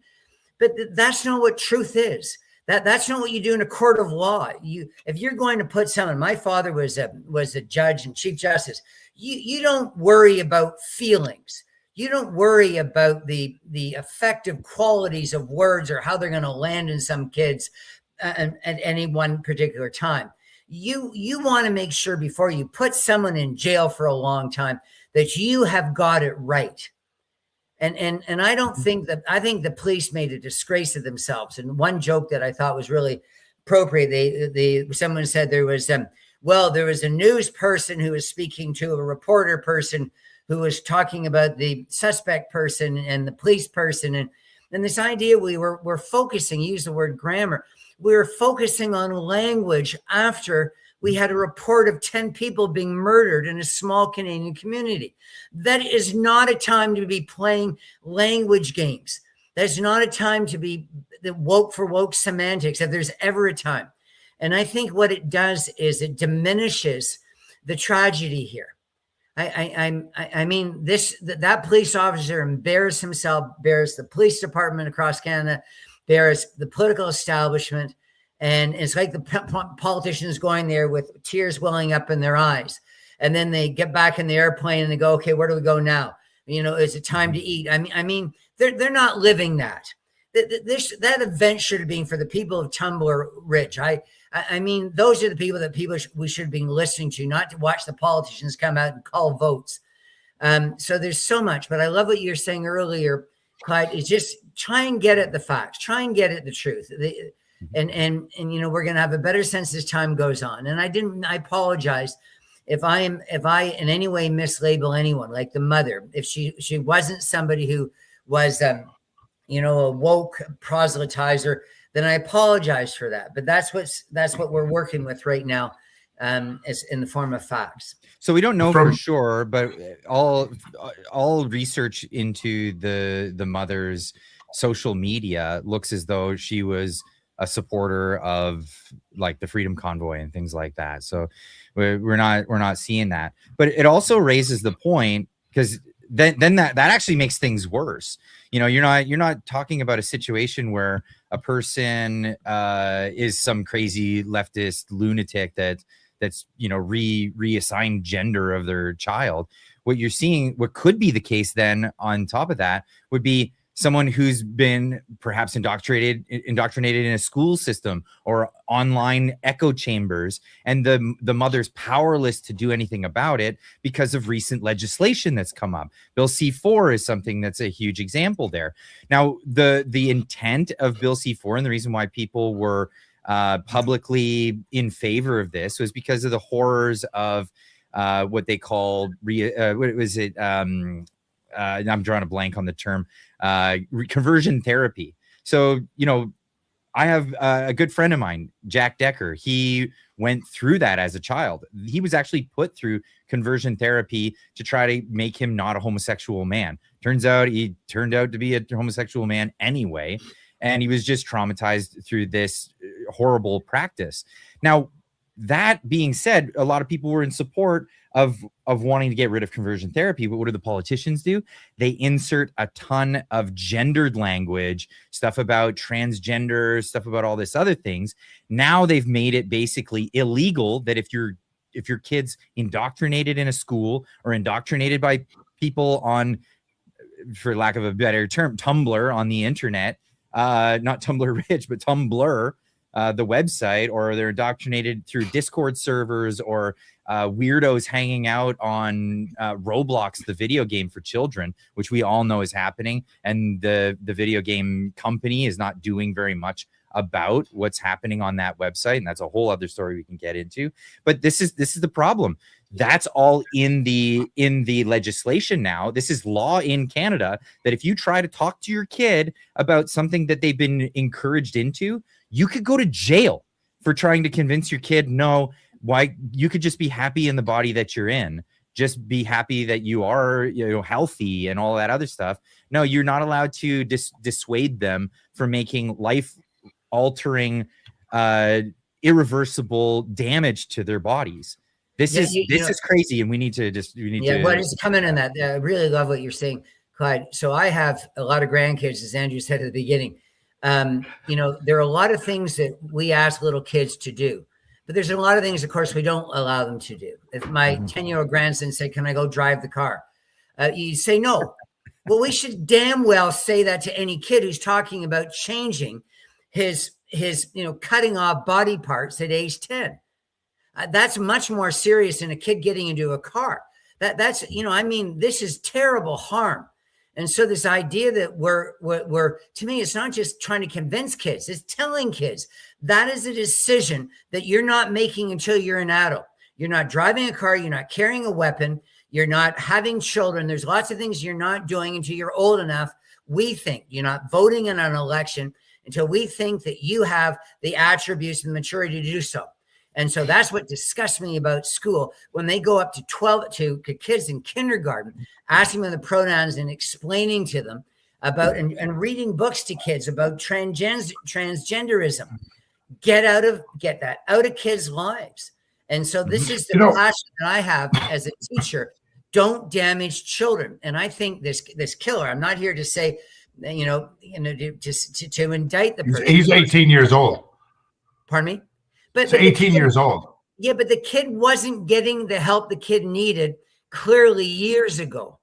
C: But that's not what truth is. That's not what you do in a court of law. If you're going to put someone, my father was a judge and chief justice. You don't worry about feelings. you don't worry about the effective qualities of words or how they're going to land in some kids at any one particular time. You want to make sure before you put someone in jail for a long time that you have got it right. And I don't think that, I think the police made a disgrace of themselves. And one joke that I thought was really appropriate, someone said there was there was a news person who was speaking to a reporter person who was talking about the suspect person and the police person, and this idea we're focusing, use the word grammar, we were focusing on language after we had a report of 10 people being murdered in a small Canadian community. That is not a time to be playing language games. That's not a time to be the woke for woke semantics, if there's ever a time. And I think what it does is it diminishes the tragedy here. I mean, that police officer embarrassed himself, embarrassed the police department across Canada, embarrassed the political establishment. And it's like the politicians going there with tears welling up in their eyes. And then they get back in the airplane and they go, okay, where do we go now? You know, is it time to eat? I mean, they're not living that. That event should have been for the people of Tumbler Ridge. I mean, those are the people that we should have been listening to, not to watch the politicians come out and call votes. So there's so much, but I love what you were saying earlier, Clyde, is just try and get at the facts, try and get at the truth. And you know, we're going to have a better sense as time goes on. And I apologize if I in any way mislabel anyone, like the mother, if she wasn't somebody who was, you know, a woke proselytizer, then I apologize for that. But that's what we're working with right now, as in the form of facts.
B: So we don't know for sure, but all research into the mother's social media looks as though she was a supporter of like the Freedom Convoy and things like that. So we're not seeing that. But it also raises the point, because then that actually makes things worse. You know, you're not talking about a situation where a person is some crazy leftist lunatic that's you know reassigned gender of their child. What you're seeing, what could be the case then on top of that, would be someone who's been perhaps indoctrinated in a school system or online echo chambers, and the mother's powerless to do anything about it because of recent legislation that's come up. Bill C-4 is something that's a huge example there. Now, the intent of Bill C-4 and the reason why people were publicly in favor of this was because of the horrors of what they called I'm drawing a blank on the term, conversion therapy. So, you know, I have a good friend of mine, Jack Decker. He went through that as a child. He was actually put through conversion therapy to try to make him not a homosexual man. Turns out he turned out to be a homosexual man anyway. And he was just traumatized through this horrible practice. Now, that being said, a lot of people were in support of wanting to get rid of conversion therapy. But what do the politicians do? They insert a ton of gendered language, stuff about transgender, stuff about all this other things. Now they've made it basically illegal that if your kid's indoctrinated in a school or indoctrinated by people on, for lack of a better term, Tumblr on the internet, not Tumbler Ridge, but Tumblr, the website, or they're indoctrinated through Discord servers, or weirdos hanging out on Roblox, the video game for children, which we all know is happening. And the video game company is not doing very much about what's happening on that website. And that's a whole other story we can get into. But this is the problem. That's all in the legislation now. This is law in Canada, that if you try to talk to your kid about something that they've been encouraged into, you could go to jail for trying to convince your kid, no, why, you could just be happy in the body that you're in. Just be happy that you are, you know, healthy and all that other stuff. No, you're not allowed to dissuade them from making life-altering, irreversible damage to their bodies. This is crazy, and we need to.
C: What is coming in that? I really love what you're saying, Clyde. So I have a lot of grandkids, as Andrew said at the beginning. You know, there are a lot of things that we ask little kids to do, but there's a lot of things, of course, we don't allow them to do. If my 10-year-old grandson said, "Can I go drive the car?" You say no. Well, we should damn well say that to any kid who's talking about changing his cutting off body parts at age 10. That's much more serious than a kid getting into a car. That's this is terrible harm. And so this idea that we're to me, it's not just trying to convince kids, it's telling kids that is a decision that you're not making until you're an adult. You're not driving a car, you're not carrying a weapon, you're not having children. There's lots of things you're not doing until you're old enough. We think you're not voting in an election until we think that you have the attributes and maturity to do so. And so that's what disgusts me about school when they go up to 12 to kids in kindergarten, asking them the pronouns and explaining to them about and reading books to kids about transgenderism. Get that out of kids' lives. And so this is the passion that I have as a teacher. Don't damage children. And I think this killer, I'm not here to say, to indict the person.
A: He's 18 years old.
C: Pardon me? But
A: 18 years old.
C: Yeah, but the kid wasn't getting the help the kid needed clearly years ago.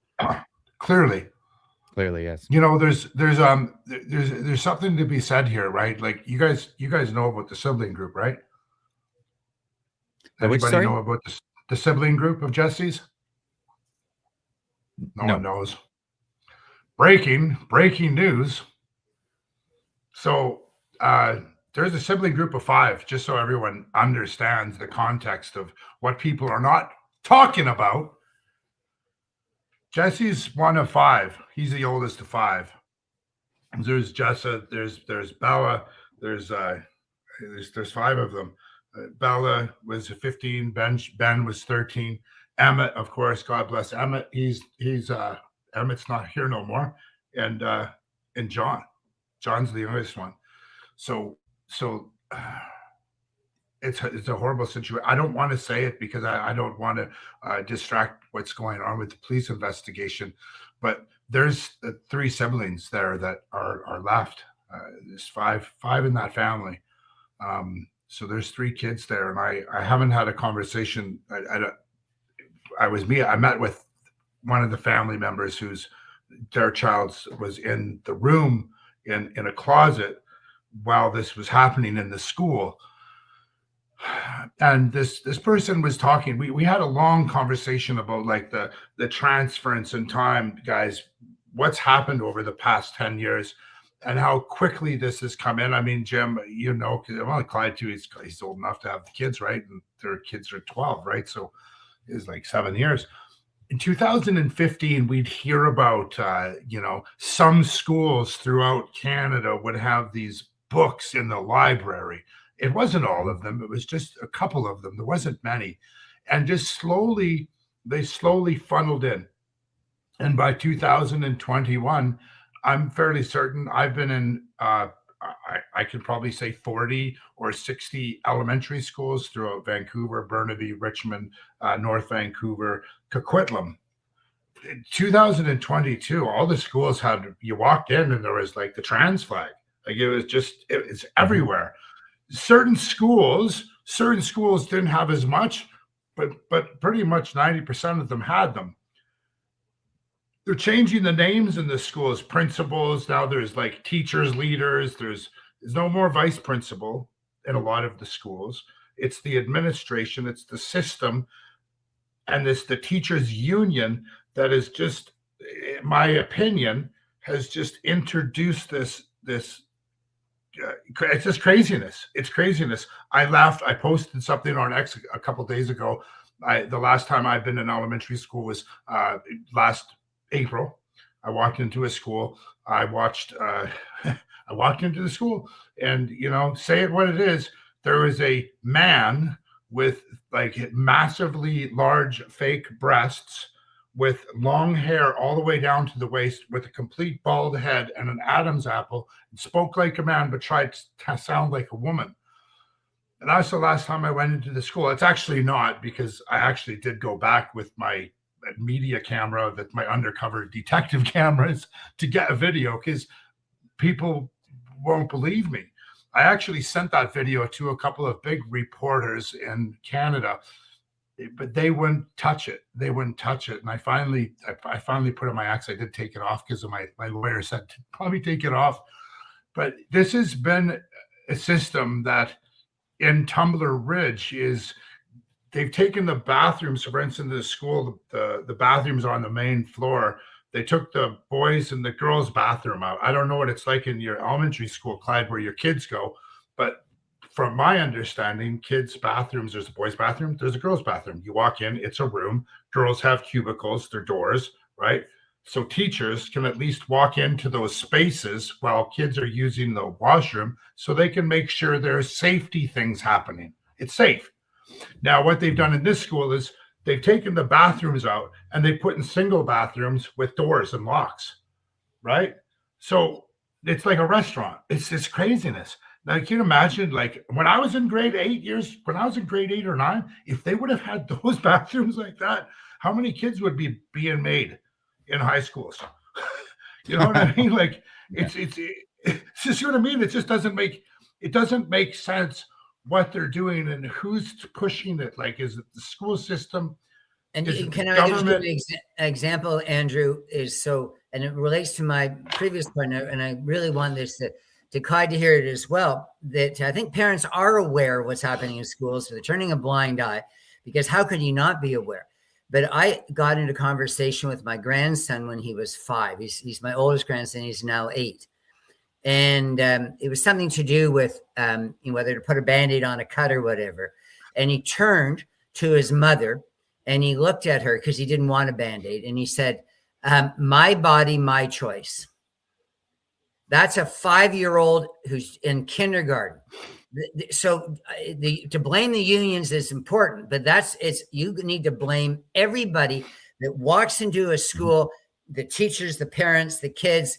A: Clearly,
B: yes.
A: There's something to be said here, right? Like you guys know about the sibling group, right? Anybody know about the sibling group of Jesse's? No one knows. Breaking news. So there's a sibling group of 5, just so everyone understands the context of what people are not talking about. Jesse's one of 5. He's the oldest of 5. There's Jessa, there's Bella, there's 5 of them. Bella was 15, Ben was 13. Emmett, of course, God bless Emmett. He's Emmett's not here no more. And John's the youngest one. So it's a horrible situation. I don't want to say it because I don't want to distract what's going on with the police investigation, but there's 3 siblings there that are left. There's five in that family. So there's 3 kids there, and I haven't had a conversation. I met with one of the family members whose their child was in the room in a closet while this was happening in the school. And this person was talking. We had a long conversation about like the transference in time, guys, what's happened over the past 10 years and how quickly this has come in. I mean, Jim, Clyde too, he's old enough to have the kids, right? And their kids are 12, right? So it's like 7 years. In 2015, we'd hear about, some schools throughout Canada would have these books in the library. It wasn't all of them. It was just a couple of them. There wasn't many. And just they slowly funneled in. And by 2021, I'm fairly certain I've been in, I could probably say 40 or 60 elementary schools throughout Vancouver, Burnaby, Richmond, North Vancouver, Coquitlam. In 2022, all the schools you walked in and there was like the trans flag. Like it's everywhere. Certain schools didn't have as much, but pretty much 90% of them had them. They're changing the names in the schools, principals. Now there's like teachers, leaders. There's no more vice principal in a lot of the schools. It's the administration, it's the system, and it's the teachers union that is just, in my opinion, has just introduced this it's just craziness. It's craziness. I laughed. I posted something on X a couple days ago. The last time I've been in elementary school was last April. I walked into a school. I walked into the school, and say it what it is. There was a man with like massively large fake breasts, with long hair all the way down to the waist, with a complete bald head and an Adam's apple, and spoke like a man but tried to sound like a woman. And that's the last time I went into the school. It's actually not, because I actually did go back with my media camera, that my undercover detective cameras, to get a video, because people won't believe me. I actually sent that video to a couple of big reporters in Canada. but they wouldn't touch it. They wouldn't touch it. And I finally put on my axe. I did take it off because of my lawyer said to probably take it off. But this has been a system that in Tumbler Ridge is they've taken the bathrooms, for instance, the school, the bathrooms on the main floor. They took the boys and the girls' bathroom out. I don't know what it's like in your elementary school, Clyde, where your kids go, but from my understanding, kids' bathrooms, there's a boys' bathroom, there's a girls' bathroom. You walk in, it's a room. Girls have cubicles, they're doors, right? So teachers can at least walk into those spaces while kids are using the washroom so they can make sure there's safety things happening. It's safe. Now, what they've done in this school is they've taken the bathrooms out and they put in single bathrooms with doors and locks, right? So it's like a restaurant. It's craziness. Now, can you imagine, like when I was in grade 8 or 9, if they would have had those bathrooms like that, how many kids would be being made in high schools? You know what I mean? Like it's just what I mean. It just doesn't make sense what they're doing and who's pushing it. Like, is it the school system?
C: And can I just give you an example, Andrew? And it relates to my previous point, and I really want this to Clyde to hear it as well, that I think parents are aware of what's happening in schools. So they're turning a blind eye, because how could you not be aware? But I got into conversation with my grandson when he was 5. He's my oldest grandson. He's now 8. And it was something to do with whether to put a Band-Aid on a cut or whatever. And he turned to his mother and he looked at her because he didn't want a Band-Aid. And he said, my body, my choice. That's a 5-year-old who's in kindergarten. So to blame the unions is important, but you need to blame everybody that walks into a school, the teachers, the parents, the kids,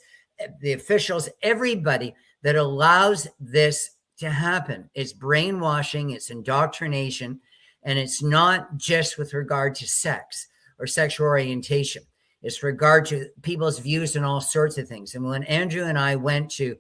C: the officials, everybody that allows this to happen. It's brainwashing, it's indoctrination, and it's not just with regard to sex or sexual orientation. It's regard to people's views and all sorts of things. And when Andrew and I went to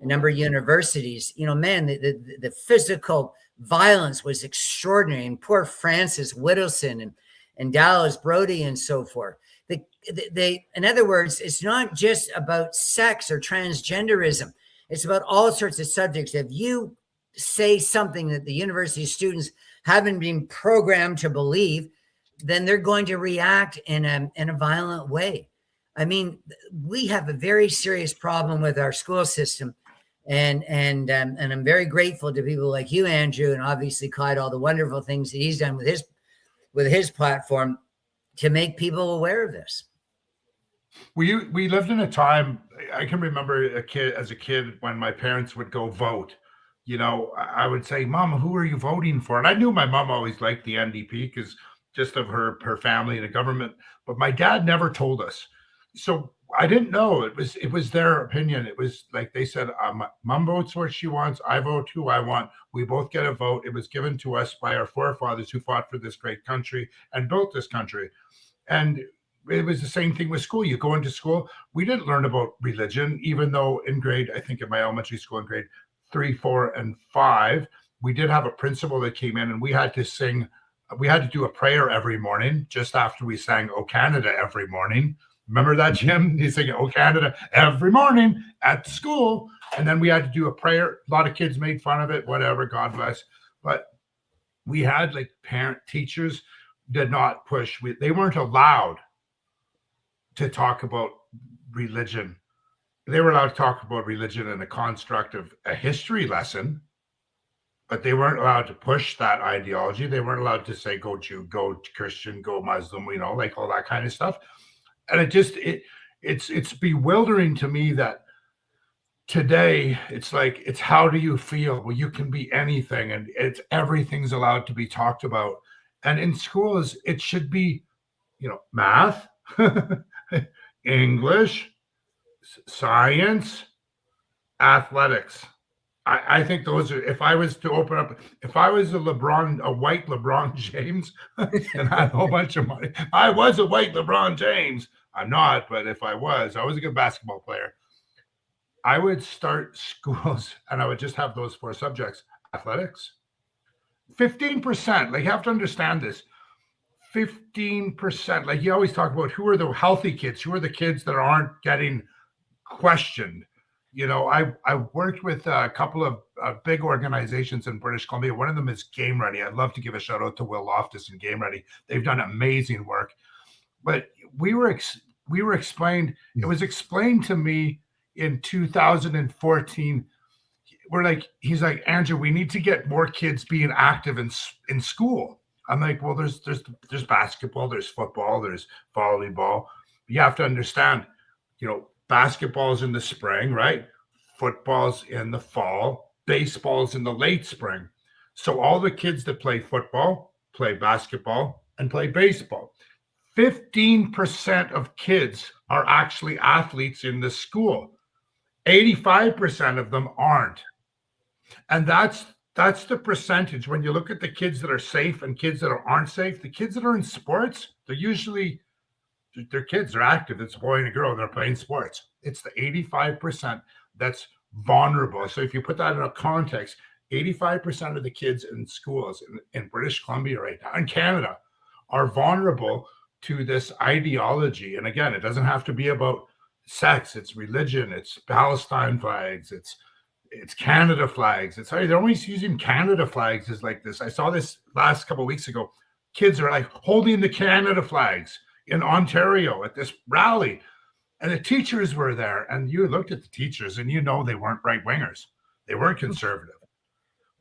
C: a number of universities, man, the physical violence was extraordinary. And poor Francis Whittleson and Dallas Brody and so forth. In other words, it's not just about sex or transgenderism. It's about all sorts of subjects. If you say something that the university students haven't been programmed to believe, then they're going to react in a violent way. I mean, we have a very serious problem with our school system. And I'm very grateful to people like you, Andrew, and obviously Clyde, all the wonderful things that he's done with his platform to make people aware of this.
A: We lived in a time, I can remember as a kid when my parents would go vote. I would say, Mom, who are you voting for? And I knew my mom always liked the NDP because just of her family and the government, but my dad never told us. So I didn't know. It was their opinion. It was like they said, Mom votes what she wants. I vote who I want. We both get a vote. It was given to us by our forefathers who fought for this great country and built this country. And it was the same thing with school. You go into school. We didn't learn about religion, even though in my elementary school in grade 3, 4, and 5, we did have a principal that came in and we had to do a prayer every morning just after we sang O Canada every morning. Remember that, Jim? He's singing O Canada every morning at school. And then we had to do a prayer. A lot of kids made fun of it, whatever, God bless. But we had teachers did not push. They weren't allowed to talk about religion. They were allowed to talk about religion in the construct of a history lesson, but they weren't allowed to push that ideology. They weren't allowed to say, go Jew, go Christian, go Muslim, like all that kind of stuff. And it's bewildering to me that today it's how do you feel? Well, you can be anything, and everything's allowed to be talked about. And in schools, it should be, math, English, science, athletics. I think those are, if I was a white LeBron James and had a whole bunch of money, I was a white LeBron James. I'm not, but if I was a good basketball player. I would start schools and I would just have those 4 subjects. Athletics, 15%. You have to understand this. 15%. Like you always talk about, who are the healthy kids? Who are the kids that aren't getting questioned? You know, I worked with a couple of big organizations in British Columbia. One of them is Game Ready. I'd love to give a shout out to Will Loftus and Game Ready. They've done amazing work. But we were explained, it was explained to me in 2014. He's like, Andrew, we need to get more kids being active in school. I'm like, well, there's basketball, there's football, there's volleyball. You have to understand, you know, basketball's in the spring, right? Football's in the fall, baseball's in the late spring. So all the kids that play football, play basketball, and play baseball. 15% of kids are actually athletes in the school. 85% of them aren't. And that's the percentage. When you look at the kids that are safe and kids that aren't safe, the kids that are in sports, they're kids, they're active. It's a boy and a girl, they're playing sports. It's the 85% that's vulnerable. So if you put that in a context, 85% of the kids in schools in British Columbia right now, in Canada, are vulnerable to this ideology. And again, it doesn't have to be about sex. It's religion. It's Palestine flags. It's Canada flags. They're always using Canada flags as like this. I saw this last couple of weeks ago. Kids are like holding the Canada flags in Ontario at this rally. And the teachers were there. And you looked at the teachers and you know they weren't right wingers. They weren't conservative.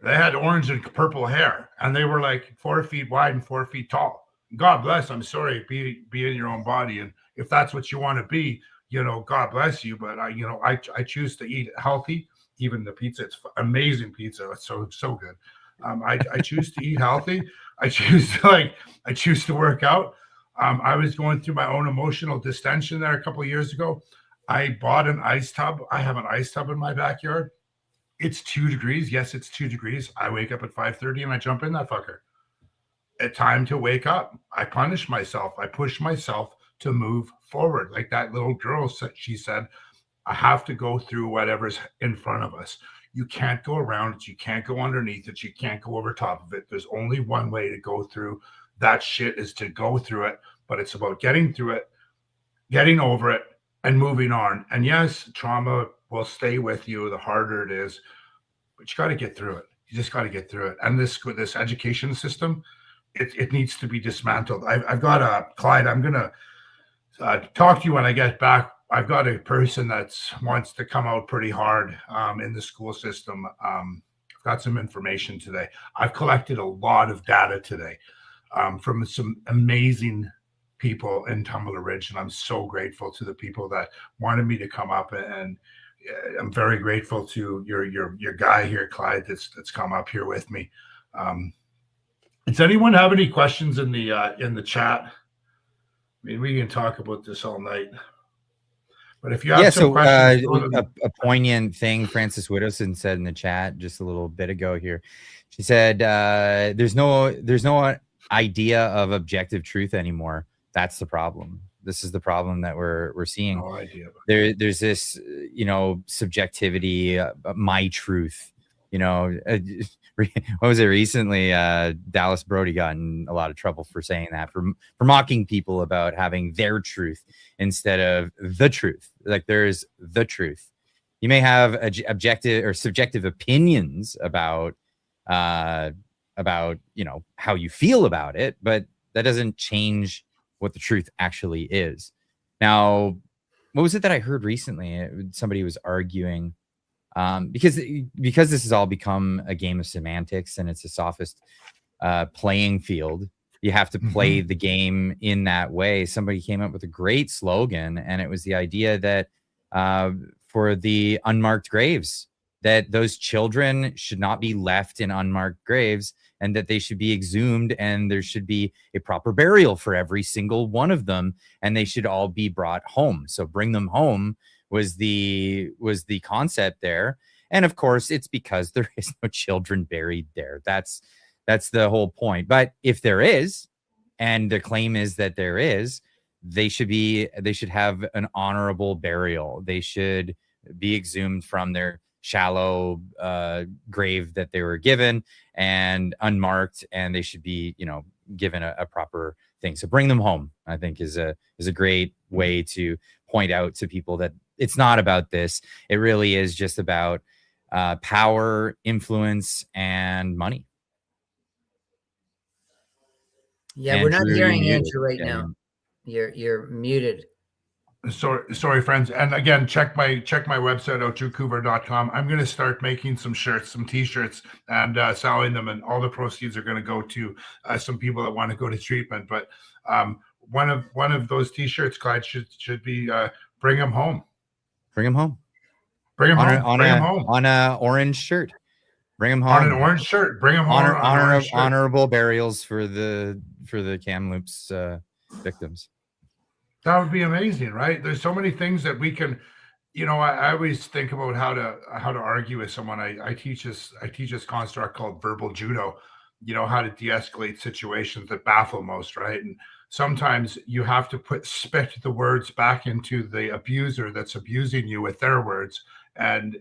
A: They had orange and purple hair. And they were like 4 feet wide and 4 feet tall. God bless. I'm sorry, be in your own body. And if that's what you want to be, you know, God bless you. But I choose to eat healthy. Even the pizza, it's amazing pizza. It's so good. I choose to eat healthy. I choose to work out. I was going through my own emotional distension there a couple of years ago. I bought an ice tub. I have an ice tub in my backyard. It's 2 degrees. Yes, it's 2 degrees. I wake up at 5:30 and I jump in that fucker. At time to wake up. I punish myself. I push myself to move forward. Like that little girl said, she said, I have to go through whatever's in front of us. You can't go around it. You can't go underneath it. You can't go over top of it. There's only one way to go through that shit, is to go through it. But it's about getting through it, getting over it, and moving on. And yes, trauma will stay with you the harder it is, but you got to get through it. You just got to get through it. And this education system, it needs to be dismantled. I've got a Clyde. I'm gonna talk to you when I get back. I've got a person that wants to come out pretty hard in the school system. I've got some information today. I've collected a lot of data today from some amazing people in Tumbler Ridge, and I'm so grateful to the people that wanted me to come up. And I'm very grateful to your guy here, Clyde, that's come up here with me. Does anyone have any questions in the chat? I mean, we can talk about this all night. But if you have some questions,
B: a poignant thing Frances Widdowson said in the chat just a little bit ago here. She said, "There's no idea of objective truth anymore. That's the problem. This is the problem that we're seeing.
A: No idea.
B: There's this, subjectivity, my truth. What was it recently? Dallas Brody got in a lot of trouble for saying that, for mocking people about having their truth instead of the truth. Like, there's the truth. You may have objective or subjective opinions about how you feel about it, but that doesn't change what the truth actually is. Now, what was it that I heard recently? Somebody was arguing. Because this has all become a game of semantics and it's a sophist playing field, you have to play the game in that way. Somebody came up with a great slogan, and it was the idea that for the unmarked graves, that those children should not be left in unmarked graves, and that they should be exhumed, and there should be a proper burial for every single one of them, and they should all be brought home. So bring them home was the concept there. And of course, it's because there is no children buried there. That's the whole point. But if there is, and the claim is that there is, they should have an honorable burial. They should be exhumed from their shallow grave that they were given and unmarked, and they should be, given a proper thing. So bring them home, I think, is a great way to point out to people that it's not about this. It really is just about power, influence, and money.
C: Yeah,
B: Andrew,
C: we're not hearing
B: you're
C: Andrew right now. You're muted.
A: Sorry, friends. And again, check my website out, Drewcouver.com. I'm going to start making some shirts, some T-shirts, and selling them, and all the proceeds are going to go to some people that want to go to treatment. But one of those T-shirts, Clyde, should be bring them home.
B: Bring them home.
A: Bring them home. Bring them home
B: on a orange shirt. Bring them home
A: on an orange shirt. Bring them home.
B: Honorable burials for the Kamloops victims.
A: That would be amazing, right? There's so many things that we can, I always think about how to argue with someone. I teach this construct called verbal judo, how to de-escalate situations that baffle most, right? And sometimes you have to spit the words back into the abuser that's abusing you with their words. And,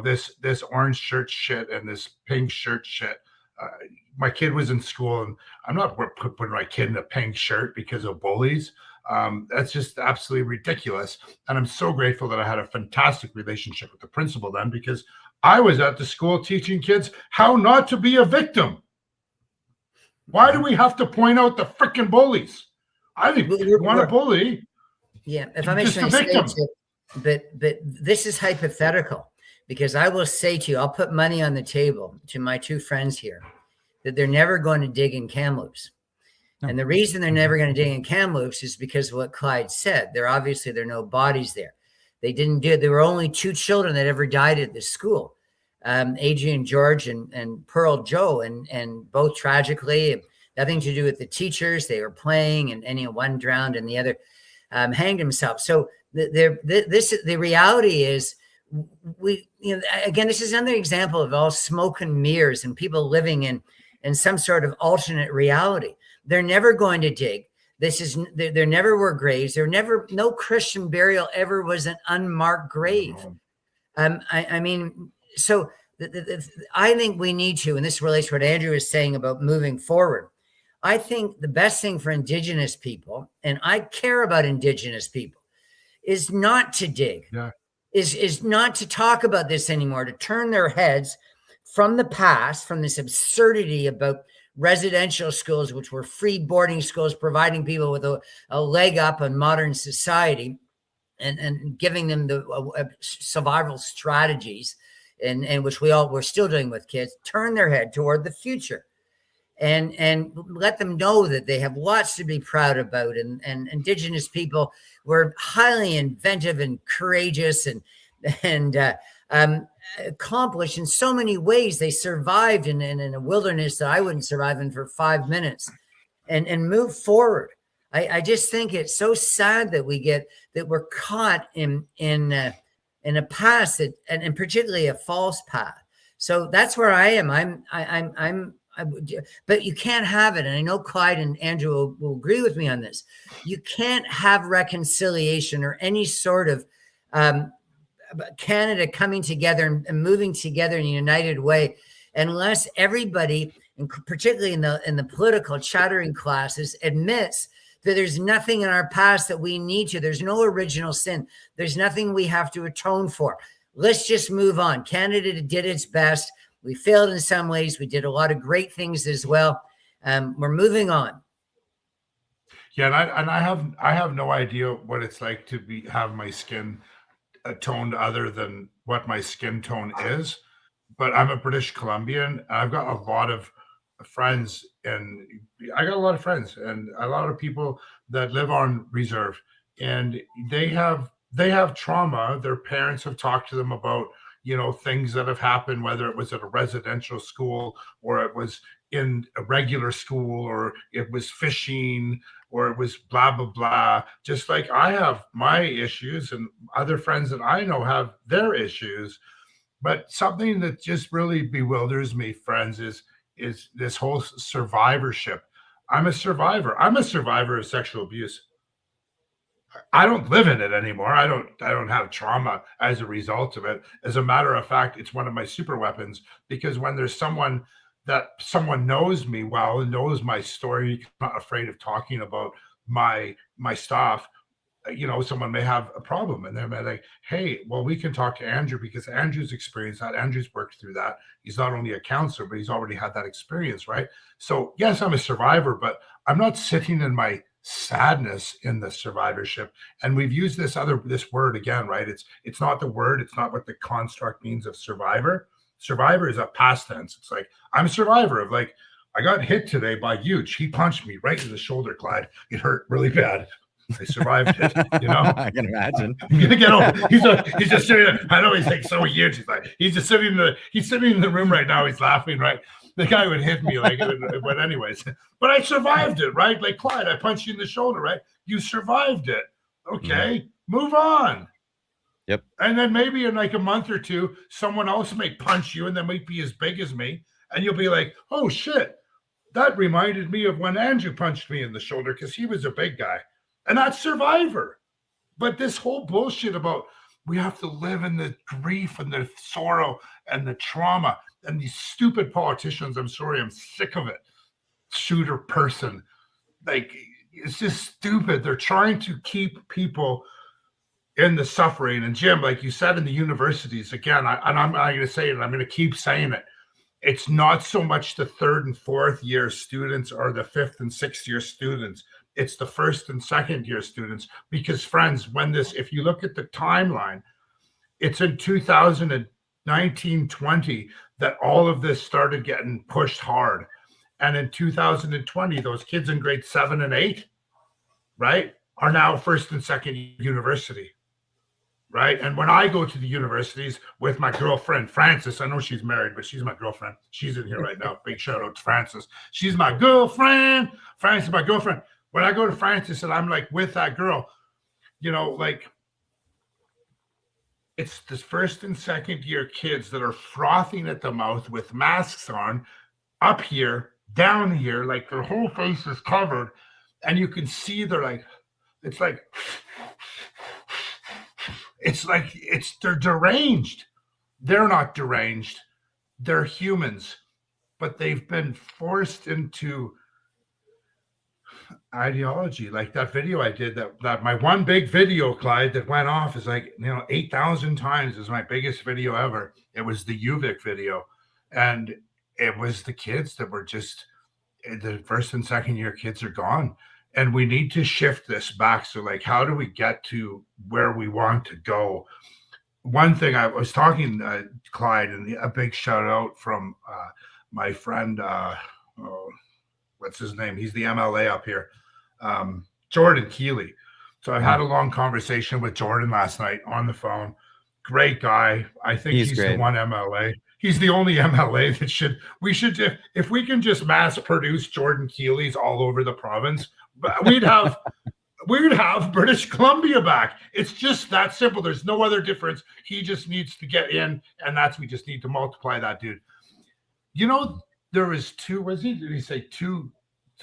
A: this orange shirt shit and this pink shirt shit. My kid was in school, and I'm not putting my kid in a pink shirt because of bullies. That's just absolutely ridiculous. And I'm so grateful that I had a fantastic relationship with the principal then, because I was at the school teaching kids how not to be a victim. Why do we have to point out the freaking bullies? I think you want a bully.
C: Yeah, if I'm just a victim. But this is hypothetical, because I will say to you, I'll put money on the table to my two friends here that they're never going to dig in Kamloops. No. And the reason they're never going to dig in Kamloops is because of what Clyde said. There are no bodies there. There were only 2 children that ever died at this school, Adrian George and Pearl Joe, and both tragically, nothing to do with the teachers. They were playing, and one drowned and the other hanged himself. So the reality is, again, this is another example of all smoke and mirrors and people living in some sort of alternate reality. They're never going to dig. There never were graves. No Christian burial ever was an unmarked grave. I think we need to, and this relates to what Andrew was saying about moving forward. I think the best thing for Indigenous people, and I care about Indigenous people, is not to dig, is not to talk about this anymore, to turn their heads from the past, from this absurdity about residential schools, which were free boarding schools, providing people with a leg up on modern society and giving them the survival strategies, and which we're still doing with kids. Turn their head toward the future and let them know that they have lots to be proud about. And Indigenous people were highly inventive and courageous and accomplished in so many ways. They survived in a wilderness that I wouldn't survive in for 5 minutes, and move forward. I just think it's so sad that we're caught in a past and particularly a false path. So that's where I am. But you can't have it. And I know Clyde and Andrew will agree with me on this. You can't have reconciliation or any sort of Canada coming together and moving together in a united way unless everybody, and particularly in the political chattering classes, admits that there's nothing in our past that we need to. There's no original sin. There's nothing we have to atone for. Let's just move on. Canada did its best. We failed in some ways. We did a lot of great things as well. We're moving on.
A: Yeah, and I have no idea what it's like to have my skin toned other than what my skin tone is. But I'm a British Columbian. And I've got a lot of friends, and I got a lot of friends and a lot of people that live on reserve, and they have trauma. Their parents have talked to them about things that have happened, whether it was at a residential school or it was in a regular school or it was fishing or it was blah, blah, blah. Just like I have my issues and other friends that I know have their issues. But something that just really bewilders me, friends, is this whole survivorship. I'm a survivor. I'm a survivor of sexual abuse. I don't live in it anymore. I don't have trauma as a result of it. As a matter of fact, it's one of my super weapons, because when there's someone that someone knows me well and knows my story, not afraid of talking about my stuff. Someone may have a problem and they're like, hey, well, we can talk to Andrew because Andrew's experienced that. Andrew's worked through that. He's not only a counselor, but he's already had that experience, right? So yes, I'm a survivor, but I'm not sitting in my sadness in the survivorship. And we've used this word again, right? It's not the word, it's not what the construct means of survivor. Survivor is a past tense. It's like, I'm a survivor of like, I got hit today by Huge. He punched me right in the shoulder, Clyde. It hurt really bad. I survived it,
B: I can imagine.
A: I'm gonna get over. He's just sitting there. I know he's like so huge. He's just sitting in the room right now. He's laughing, right? The guy would hit me but anyways. But I survived it, right? Like Clyde, I punched you in the shoulder, right? You survived it. Okay, move on.
B: Yep.
A: And then maybe in like a month or two, someone else may punch you and they might be as big as me. And you'll be like, oh shit, that reminded me of when Andrew punched me in the shoulder because he was a big guy. And that's survivor. But this whole bullshit about we have to live in the grief and the sorrow and the trauma and these stupid politicians, I'm sorry, I'm sick of it. Shooter person. Like, it's just stupid. They're trying to keep people in the suffering. And Jim, like you said, in the universities, again, I'm going to say it, and I'm going to keep saying it. It's not so much the 3rd and 4th year students or the 5th and 6th year students. It's the 1st and 2nd year students. Because friends, if you look at the timeline, it's in 2019-20 that all of this started getting pushed hard. And in 2020, those kids in grade 7 and 8, right, are now 1st and 2nd university. Right. And when I go to the universities with my girlfriend, Frances, I know she's married, but she's my girlfriend. She's in here right now. Big shout out to Frances. She's my girlfriend. Frances, my girlfriend. When I go to Frances and I'm like with that girl, like it's the 1st and 2nd year kids that are frothing at the mouth with masks on, up here, down here, like their whole face is covered. And you can see they're deranged. They're not deranged. They're humans, but they've been forced into ideology. Like that video I did, that my one big video, Clyde, that went off is 8,000 times is my biggest video ever. It was the UVic video. And it was the kids that were just, the 1st and 2nd year kids are gone. And we need to shift this back. So like, how do we get to where we want to go? One thing I was talking, Clyde, and a big shout out from my friend, what's his name? He's the MLA up here, Jordan Keeley. So I had a long conversation with Jordan last night on the phone. Great guy. I think he's the one MLA. He's the only MLA that if we can just mass produce Jordan Keeley's all over the province, we'd have British Columbia back. It's just that simple. There's no other difference. He just needs to get in, and we just need to multiply that dude. There was two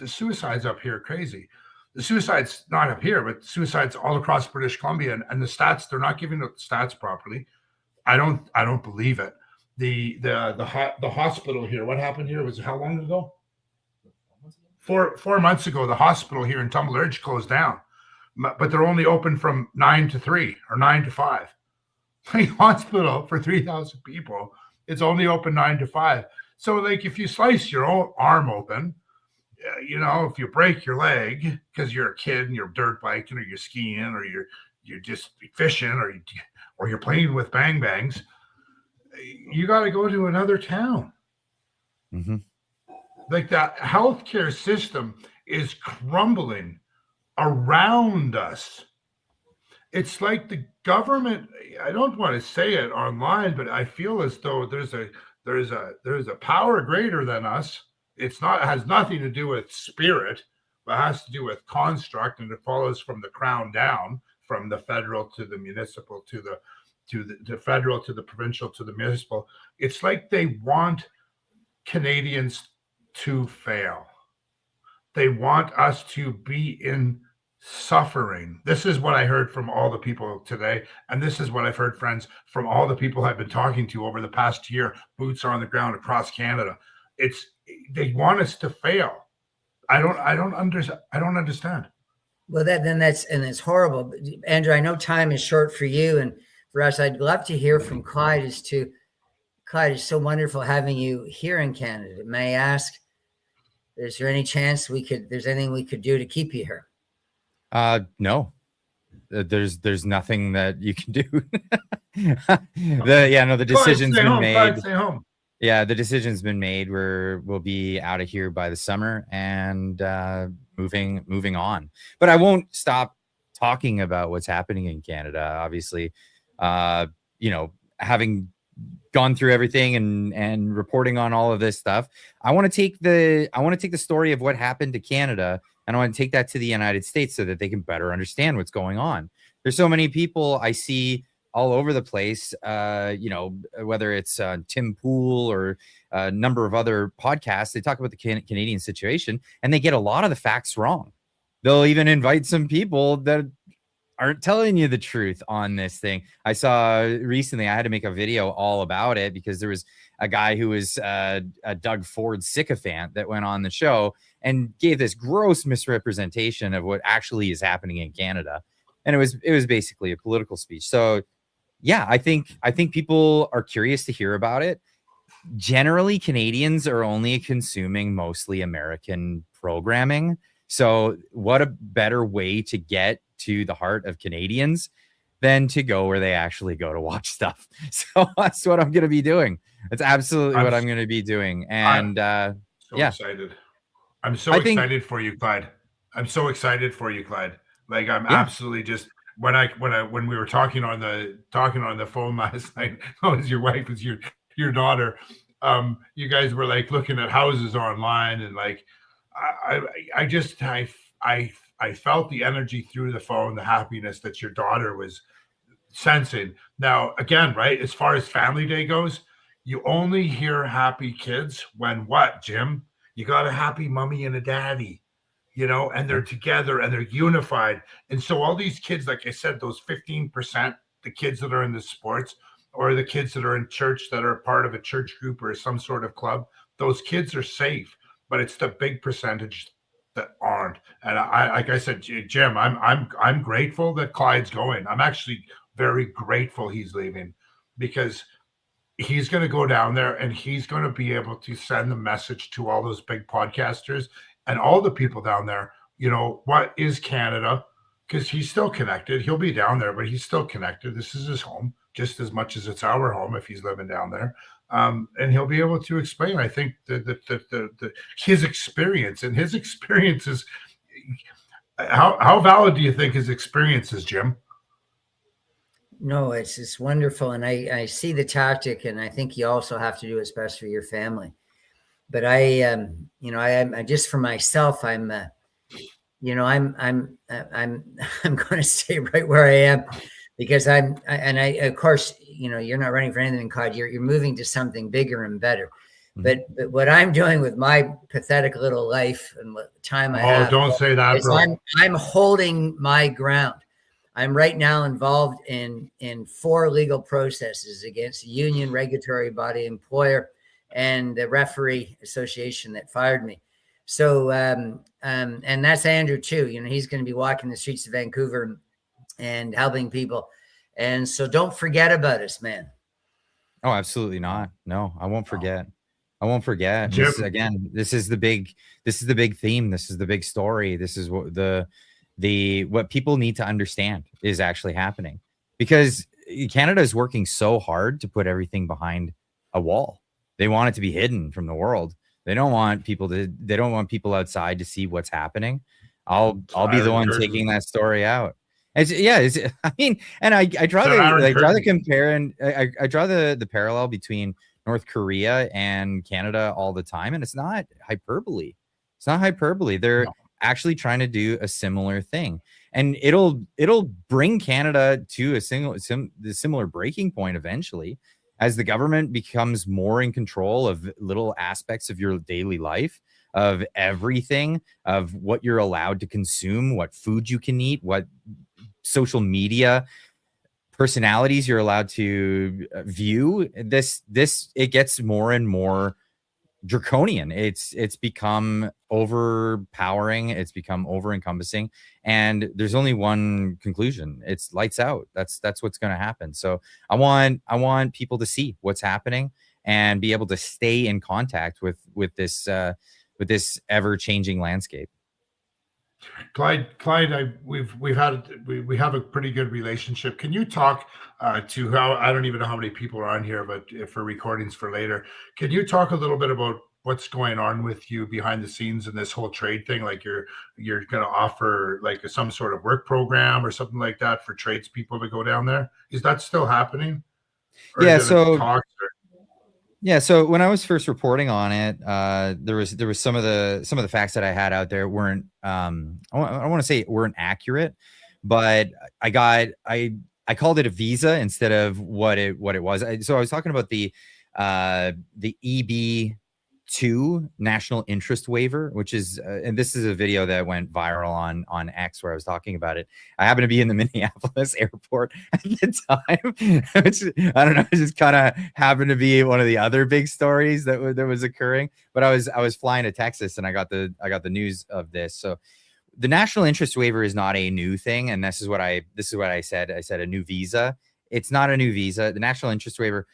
A: suicides up here. Crazy. The suicides not up here, but suicides all across British Columbia, and the stats, they're not giving the stats properly. I don't believe it. The hospital here. What happened here was how long ago? 4 months ago, the hospital here in Tumbler Ridge closed down, but they're only open from 9 to 3 or 9 to 5. The hospital for 3,000 people, it's only open 9 to 5. So like if you slice your own arm open, if you break your leg because you're a kid and you're dirt biking or you're skiing or you're just fishing or you're playing with bang bangs, you got to go to another town.
B: Mm-hmm.
A: Like that healthcare system is crumbling around us. It's like the government, I don't want to say it online, but I feel as though there's a power greater than us. It has nothing to do with spirit, but has to do with construct, and it follows from the crown down, from the federal to the municipal to the federal to the provincial to the municipal. It's like they want Canadians to fail. They want us to be in suffering. This is what I heard from all the people today. And this is what I've heard, friends, from all the people I've been talking to over the past year, boots on the ground across Canada. they want us to fail. I don't understand.
C: Well, it's horrible. Andrew, I know time is short for you and for us. I'd love to hear from Clyde Clyde, it's so wonderful having you here in Canada. May I ask, is there any chance there's anything we could do to keep you here?
B: No, there's nothing that you can do. The decision's been made.
A: Stay home.
B: Yeah, the decision's been made. We'll be out of here by the summer and moving on. But I won't stop talking about what's happening in Canada. Obviously, having gone through everything and reporting on all of this stuff, I want to take the story of what happened to Canada, and I want to take that to the United States so that they can better understand what's going on. There's so many people I see all over the place, whether it's Tim Pool or a number of other podcasts, they talk about the Canadian situation and they get a lot of the facts wrong. They'll even invite some people that aren't telling you the truth on this thing. I saw recently, I had to make a video all about it because there was a guy who was a Doug Ford sycophant that went on the show and gave this gross misrepresentation of what actually is happening in Canada. And it was basically a political speech. So yeah, I think people are curious to hear about it. Generally, Canadians are only consuming mostly American programming. So what a better way to get to the heart of Canadians than to go where they actually go to watch stuff. So that's what I'm going to be doing. That's absolutely what I'm going to be doing. And
A: excited. I'm so excited for you, Clyde. I'm so excited for you, Clyde. Like I'm absolutely just when we were talking on the phone last night, oh, was your wife, was your daughter. You guys were like looking at houses online, and like I felt the energy through the phone, the happiness that your daughter was sensing. Now, again, right, as far as family day goes, you only hear happy kids when what, Jim? You got a happy mommy and a daddy, and they're together and they're unified. And so all these kids, like I said, those 15%, the kids that are in the sports or the kids that are in church that are part of a church group or some sort of club, those kids are safe, but it's the big percentage that aren't. And like I said, Jim, I'm grateful that Clyde's going. I'm actually very grateful he's leaving, because he's going to go down there and he's going to be able to send the message to all those big podcasters and all the people down there, what is Canada? Because he's still connected. He'll be down there, but he's still connected. This is his home just as much as it's our home if he's living down there. And he'll be able to explain, I think, his experience, and his experiences. How valid do you think his experience is, Jim?
C: No, it's wonderful. And I see the tactic, and I think you also have to do what's best for your family. But I just for myself, I'm going to stay right where I am, because of course, you're not running for anything, Clyde. You're moving to something bigger and better. But what I'm doing with my pathetic little life and what time I have.
A: Oh, don't say that, bro.
C: I'm holding my ground. I'm right now involved in 4 legal processes against the union, regulatory body, employer, and the referee association that fired me. So, and that's Andrew too. He's going to be walking the streets of Vancouver and helping people. And so don't forget about us, man.
B: Oh, absolutely not. No, I won't forget. I won't forget. This is the big theme. This is the big story. This is what what people need to understand is actually happening, because Canada is working so hard to put everything behind a wall. They want it to be hidden from the world. They don't want people outside to see what's happening. I'll be the one taking that story out. I draw the parallel between North Korea and Canada all the time, and it's not hyperbole. They're actually trying to do a similar thing, and it'll bring Canada to a similar breaking point eventually, as the government becomes more in control of little aspects of your daily life, of everything, of what you're allowed to consume, what food you can eat, what social media personalities you're allowed to view. It gets more and more draconian. It's become overpowering. It's become over encompassing, and there's only one conclusion. It's lights out. That's what's going to happen. So I want people to see what's happening and be able to stay in contact with this ever changing landscape.
A: Clyde, we have a pretty good relationship. Can you talk to how, I don't even know how many people are on here, but for recordings for later, can you talk a little bit about what's going on with you behind the scenes in this whole trade thing? Like you're going to offer like some sort of work program or something like that for tradespeople to go down there. Is that still happening? Or
B: Yeah.
A: is it
B: So
A: talks or-
B: yeah, so when I was first reporting on it, there was some of the facts that I had out there weren't I don't want to say weren't accurate, but I called it a visa instead of what it was. So I was talking about the EB2 national interest waiver, which is and this is a video that went viral on X where I was talking about it. I happened to be in the Minneapolis airport at the time, which I don't know, it just kind of happened to be one of the other big stories that was occurring. But I was flying to Texas and I got the news of this. So the national interest waiver is not a new thing, and this is what I said. I said a new visa. It's not a new visa. The national interest waiver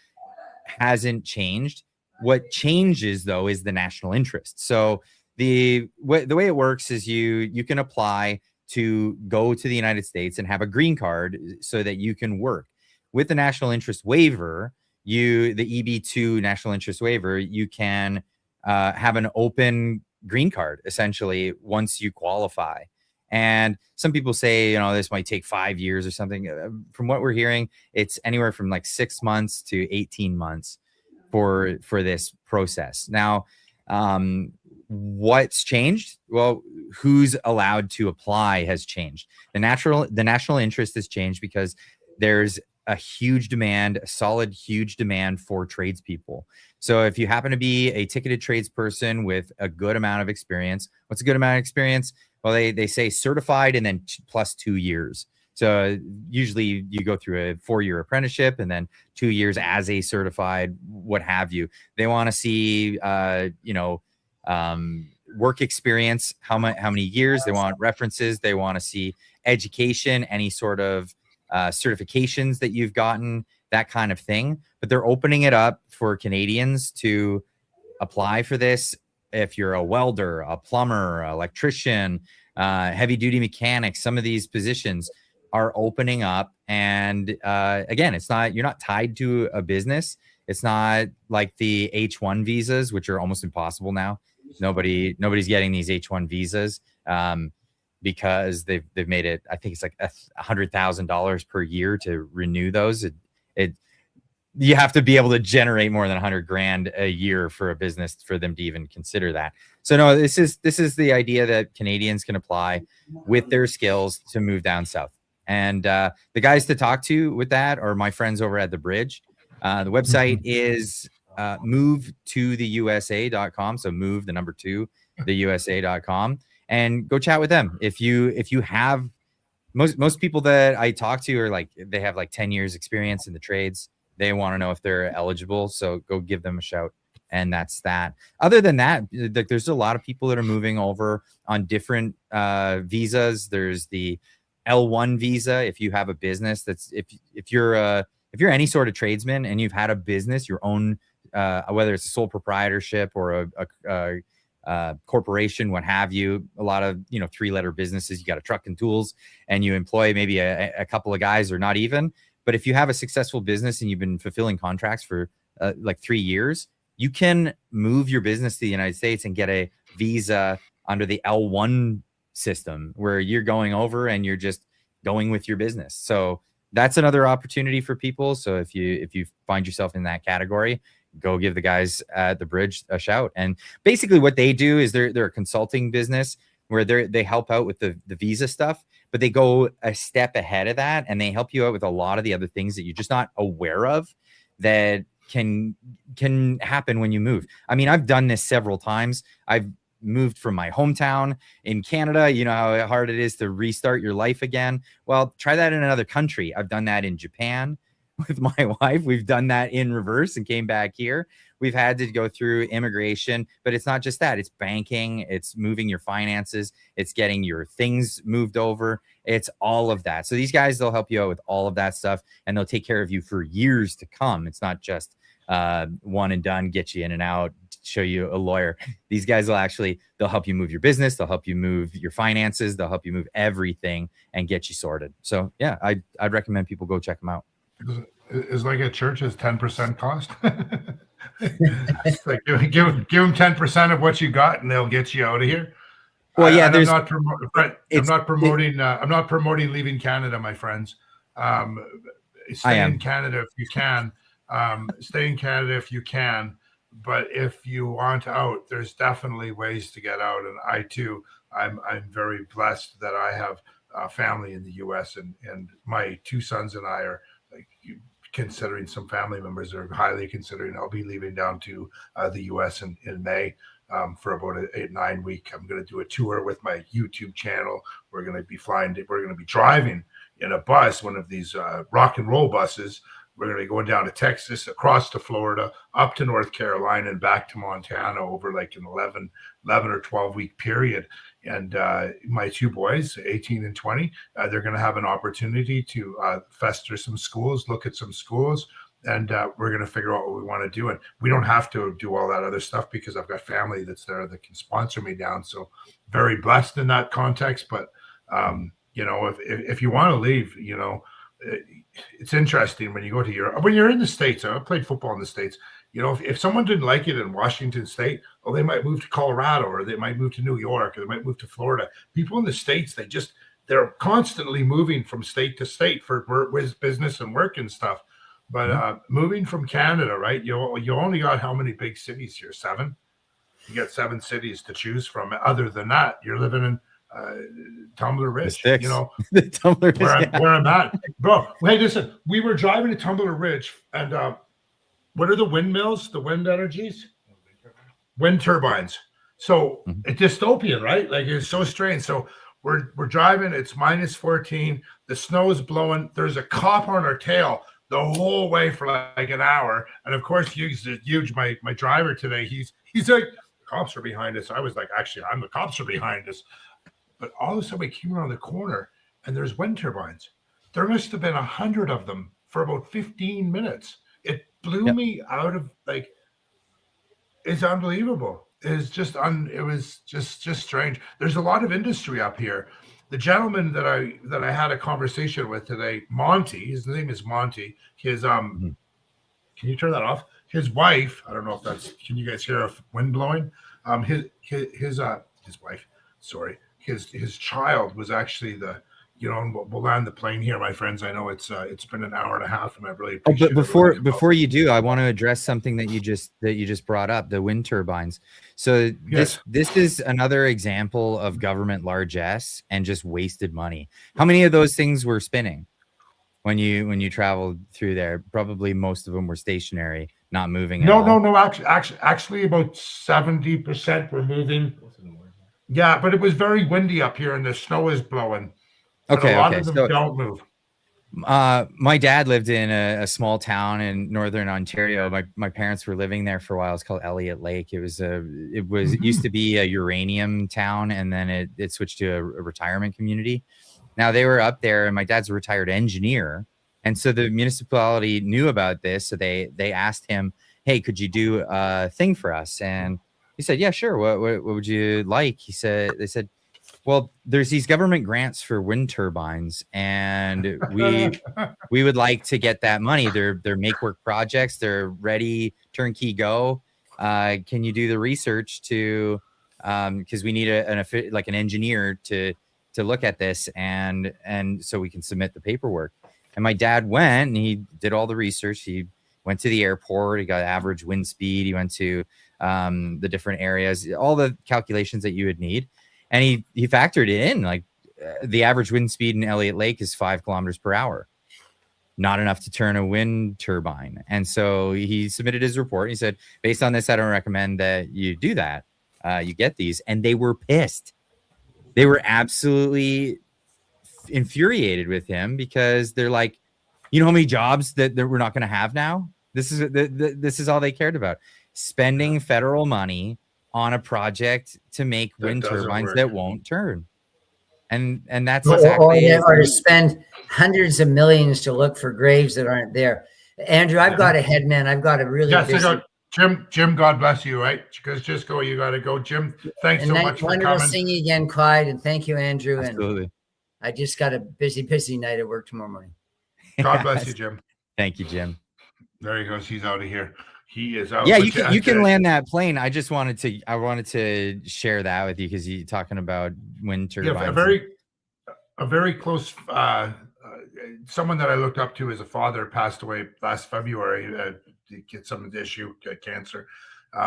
B: hasn't changed. What changes though is the national interest. So the way it works is you can apply to go to the United States and have a green card so that you can work. With the national interest waiver, the EB2 national interest waiver, you can have an open green card essentially once you qualify. And some people say, this might take 5 years or something. From what we're hearing, it's anywhere from like 6 months to 18 months for this process. Now, what's changed? Well, who's allowed to apply has changed. The national interest has changed because there's a huge demand, a solid, huge demand for tradespeople. So if you happen to be a ticketed tradesperson with a good amount of experience, what's a good amount of experience? Well, they say certified and then plus 2 years. So usually you go through a 4-year apprenticeship and then 2 years as a certified, what have you. They want to see, work experience, how many years. They want references. They want to see education, any sort of certifications that you've gotten, that kind of thing. But they're opening it up for Canadians to apply for this. If you're a welder, a plumber, electrician, heavy duty mechanic, some of these positions are opening up. And again, you're not tied to a business. It's not like the H1 visas, which are almost impossible now. Nobody's getting these H1 visas because they've made it, I think it's like $100,000 per year to renew those. You have to be able to generate more than $100,000 a year for a business for them to even consider that. So no, this is the idea that Canadians can apply with their skills to move down south. And the guys to talk to with that are my friends over at the Bridge. The website is movetotheusa.com. So move the number 2, theusa.com, and go chat with them. If you have most people that I talk to are like, they have like 10 years experience in the trades. They want to know if they're eligible. So go give them a shout. And that's that. Other than that, like, there's a lot of people that are moving over on different visas. There's the L1 visa. If you have a business, that's if you're any sort of tradesman and you've had a business, your own, whether it's a sole proprietorship or a corporation, what have you, a lot of 3-letter businesses, you got a truck and tools and you employ maybe a couple of guys or not even. But if you have a successful business and you've been fulfilling contracts for like 3 years, you can move your business to the United States and get a visa under the L1 system where you're going over and you're just going with your business. So that's another opportunity for people. So if you find yourself in that category, go give the guys at the Bridge a shout. And basically what they do is they're a consulting business where they help out with the visa stuff, but they go a step ahead of that and they help you out with a lot of the other things that you're just not aware of that can happen when you move. I mean, I've done this several times. I've moved from my hometown in Canada. You know how hard it is to restart your life again. Well, try that in another country. I've done that in Japan with my wife. We've done that in reverse and came back here. we've had to go through immigration, but it's not just that. It's banking, it's moving your finances, it's getting your things moved over. It's all of that. So these guys, they'll help you out with all of that stuff, and they'll take care of you for years to come. It's not just one and done, get you in and out, show you a lawyer. These guys they'll help you move your business, they'll help you move your finances, they'll help you move everything and get you sorted. So yeah, I'd recommend people go check them out.
A: Is like a church's 10% cost. Like give them 10% of what you got and they'll get you out of here.
B: Well, yeah,
A: I'm not promoting leaving Canada, my friends. Stay in Canada if you can. Stay in Canada if you can, but if you want out, there's definitely ways to get out. And I too, I'm very blessed that I have family in the U.S. and my two sons and I are considering, some family members are highly considering. I'll be leaving down to the U.S. in May for about an 8-9 week. I'm going to do a tour with my YouTube channel. We're going to be driving in a bus, one of these rock and roll buses. We're going to be going down to Texas, across to Florida, up to North Carolina, and back to Montana over like an 11 or 12 week period. And my two boys, 18 and 20, they're going to have an opportunity to fester some schools, look at some schools, and we're going to figure out what we want to do. And we don't have to do all that other stuff because I've got family that's there that can sponsor me down. So very blessed in that context. But, if you want to leave, it's interesting when you go to Europe. When you're in the States, I played football in the States. If someone didn't like it in Washington State, they might move to Colorado, or they might move to New York, or they might move to Florida. People in the States, they're constantly moving from state to state for business and work and stuff. But moving from Canada, right? You only got how many big cities here? 7. You got 7 cities to choose from. Other than that, you're living in Tumbler Ridge,
B: the Tumbler Ridge,
A: where I'm at, bro. Hey, listen, we were driving to Tumbler Ridge, and what are the windmills? The wind energies, wind turbines. So it's dystopian, right? Like, it's so strange. So we're driving. It's -14. The snow is blowing. There's a cop on our tail the whole way for like an hour. And of course, huge. My driver today, he's like, the cops are behind us. I was like, actually, the cops are behind us. But all of a sudden we came around the corner and there's wind turbines. There must have been 100 of them for about 15 minutes. It blew me out of, like, it's unbelievable. It's just it was just strange. There's a lot of industry up here. The gentleman that I had a conversation with today, Monty, his name is Monty. His can you turn that off? His wife, I don't know if that's, can you guys hear a wind blowing? His wife, sorry. His child was actually we'll land the plane here, my friends. I know it's been an hour and a half, and I really appreciate
B: but before you do, I want to address something that you just brought up, the wind turbines. So this is another example of government largesse and just wasted money. How many of those things were spinning when you traveled through there? Probably most of them were stationary, not moving.
A: No. Actually, about 70% were moving. Yeah, but it was very windy up here, and the snow is blowing.
B: Okay,
A: a lot of them don't move.
B: My dad lived in a small town in northern Ontario. My parents were living there for a while. It's called Elliott Lake. It used to be a uranium town, and then it switched to a retirement community. Now they were up there, and my dad's a retired engineer, and so the municipality knew about this. So they asked him, "Hey, could you do a thing for us?" And he said, "Yeah, sure. What would you like?" They said, "Well, there's these government grants for wind turbines, and we would like to get that money. They're make work projects. They're ready, turnkey, go. Can you do the research to because we need an engineer to look at this and so we can submit the paperwork." And my dad went and he did all the research. He went to the airport. He got average wind speed. He went to the different areas, all the calculations that you would need. And he factored it in, like the average wind speed in Elliott Lake is 5 kilometers per hour. Not enough to turn a wind turbine. And so he submitted his report. He said, based on this, I don't recommend that you do that. You get these. And they were pissed. They were absolutely infuriated with him because they're like, you know how many jobs that we're not going to have now? This is all they cared about. spending federal money on a project to make wind turbines that won't turn. And that's exactly
C: or to spend hundreds of millions to look for graves that aren't there. Andrew, I've got a head, man. I've got a really busy.
A: Jim, God bless you, right? Because just go, you got to go. Jim, thanks so much for coming.
C: Seeing you again, Clyde, and thank you, Andrew.
B: Absolutely.
C: And I just got a busy night at work tomorrow morning.
A: God bless you, Jim.
B: Thank you, Jim.
A: There he goes. He's out of here. He is out.
B: Yeah, you can land that plane. I wanted to share that with you because you're talking about wind turbines.
A: Yeah, a very close someone that I looked up to as a father passed away last February. To get some issue, cancer.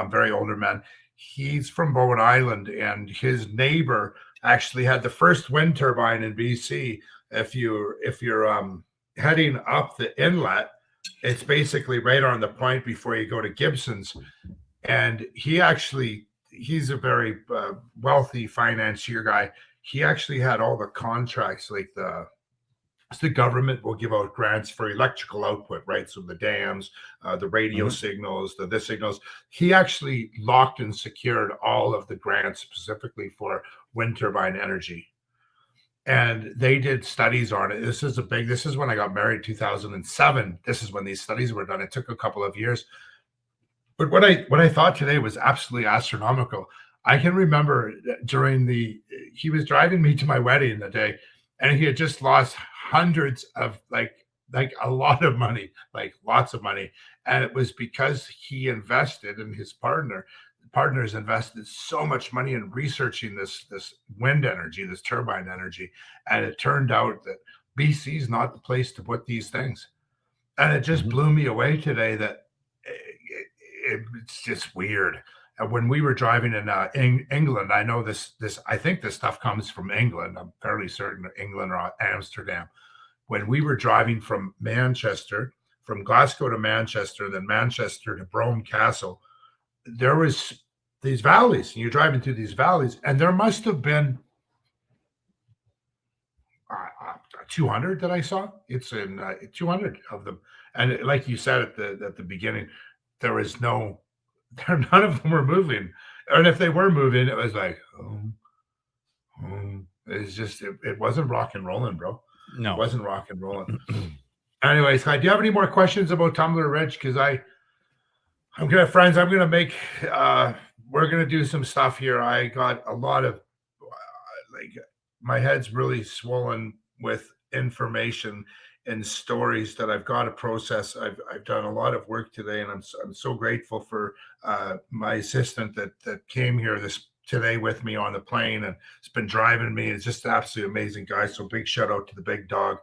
A: Very older man. He's from Bowen Island, and his neighbor actually had the first wind turbine in BC. If you're heading up the inlet, it's basically right on the point before you go to Gibson's. And he's a very wealthy financier guy. He actually had all the contracts, like the government will give out grants for electrical output, right? So the dams, the radio signals, the signals. He actually locked and secured all of the grants specifically for wind turbine energy. And they did studies on it. This is when I got married, 2007. This is when these studies were done. It took a couple of years. But what I thought today was absolutely astronomical. I can remember he was driving me to my wedding the day, and he had just lost hundreds of like a lot of money, like lots of money. And it was because he invested in his partners invested so much money in researching this wind energy, this turbine energy. And it turned out that BC is not the place to put these things. And it just blew me away today that it's just weird. And when we were driving in England, I know this, I think this stuff comes from England. I'm fairly certain England or Amsterdam. When we were driving from Glasgow to Manchester, then Manchester to Brome Castle, there was these valleys, and you're driving through these valleys, and there must have been 200 that I saw. It's in 200 of them. And like you said at the beginning, none of them were moving. And if they were moving, it was like, it's just, it wasn't rock and rolling, bro.
B: No,
A: it wasn't rock and rolling. Anyways, Clyde, do you have any more questions about Tumbler Ridge? Because I'm gonna, friends, I'm gonna make, we're gonna do some stuff here. I got a lot of, my head's really swollen with information and stories that I've got to process. I've done a lot of work today, and I'm so grateful for my assistant that came here today with me on the plane, and it's been driving me. It's just an absolutely amazing guy. So big shout out to the big dog.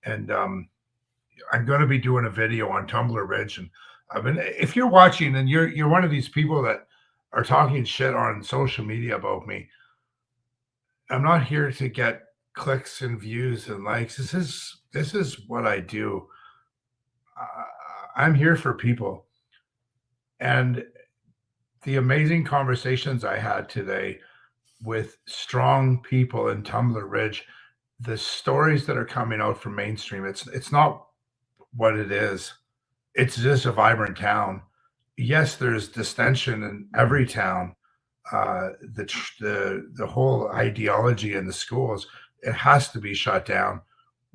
A: And I'm going to be doing a video on Tumbler Ridge. And if you're watching and you're one of these people that are talking shit on social media about me, I'm not here to get clicks and views and likes. This is what I do. I'm here for people. And the amazing conversations I had today with strong people in Tumbler Ridge, the stories that are coming out from mainstream, it's not what it is. It's just a vibrant town. Yes, there's distension in every town. The whole ideology in the schools, it has to be shut down.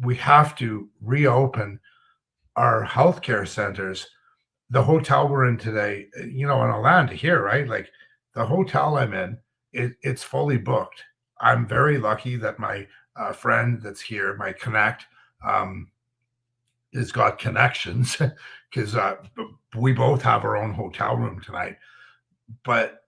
A: We have to reopen our healthcare centers. The hotel we're in today, and I'll land here, right? Like the hotel I'm in, it's fully booked. I'm very lucky that my friend that's here, my Connect, has got connections because we both have our own hotel room tonight. But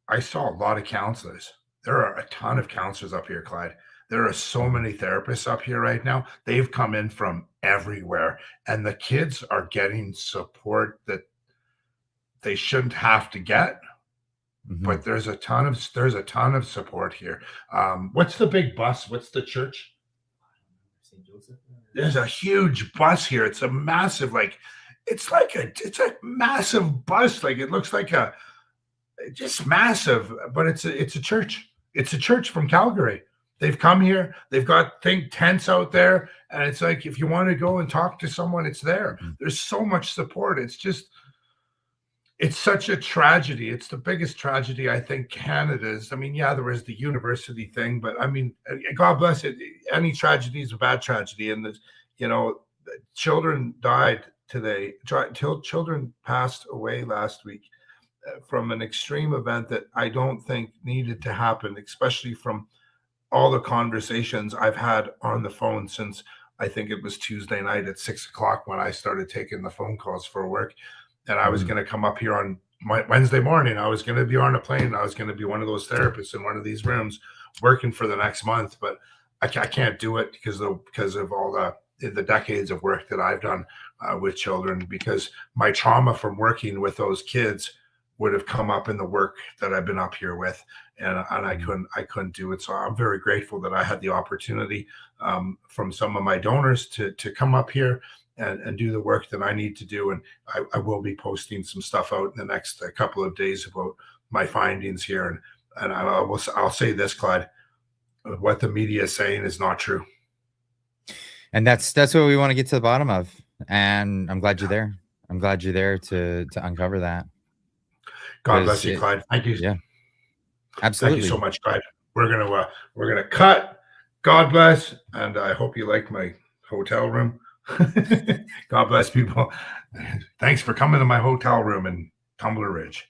A: I saw a lot of counselors. There are a ton of counselors up here, Clyde. There are so many therapists up here right now. They've come in from everywhere, and the kids are getting support that they shouldn't have to get. But there's a ton of support here. What's the big bus? What's the church? St. Joseph. There's a huge bus here. It's a massive, it's a massive bus. Like it looks like just massive, but it's a church. It's a church from Calgary. They've come here. They've got tents out there, and it's like if you want to go and talk to someone, it's there. There's so much support. It's just it's such a tragedy. It's the biggest tragedy I think Canada's. I mean, yeah, there was the university thing, but I mean, God bless it. Any tragedy is a bad tragedy, and there's, you know, children died today. Children passed away last week from an extreme event that I don't think needed to happen, especially from all the conversations I've had on the phone since I think it was Tuesday night at 6 o'clock when I started taking the phone calls for work. And I was going to come up here on Wednesday morning. I was going to be on a plane. I was going to be one of those therapists in one of these rooms working for the next month, but I can't do it because of all the decades of work that I've done with children, because my trauma from working with those kids would have come up in the work that I've been up here with, and I couldn't do it. So I'm very grateful that I had the opportunity from some of my donors to come up here and do the work that I need to do. And I will be posting some stuff out in the next couple of days about my findings here. And I'll say this, Clyde, what the media is saying is not true.
B: And that's what we want to get to the bottom of. And I'm glad you're there. I'm glad you're there to uncover that.
A: God bless you, Clyde. Thank you.
B: Yeah, absolutely.
A: Thank you so much, Clyde. We're gonna cut. God bless, and I hope you like my hotel room. God bless, people. Thanks for coming to my hotel room in Tumbler Ridge.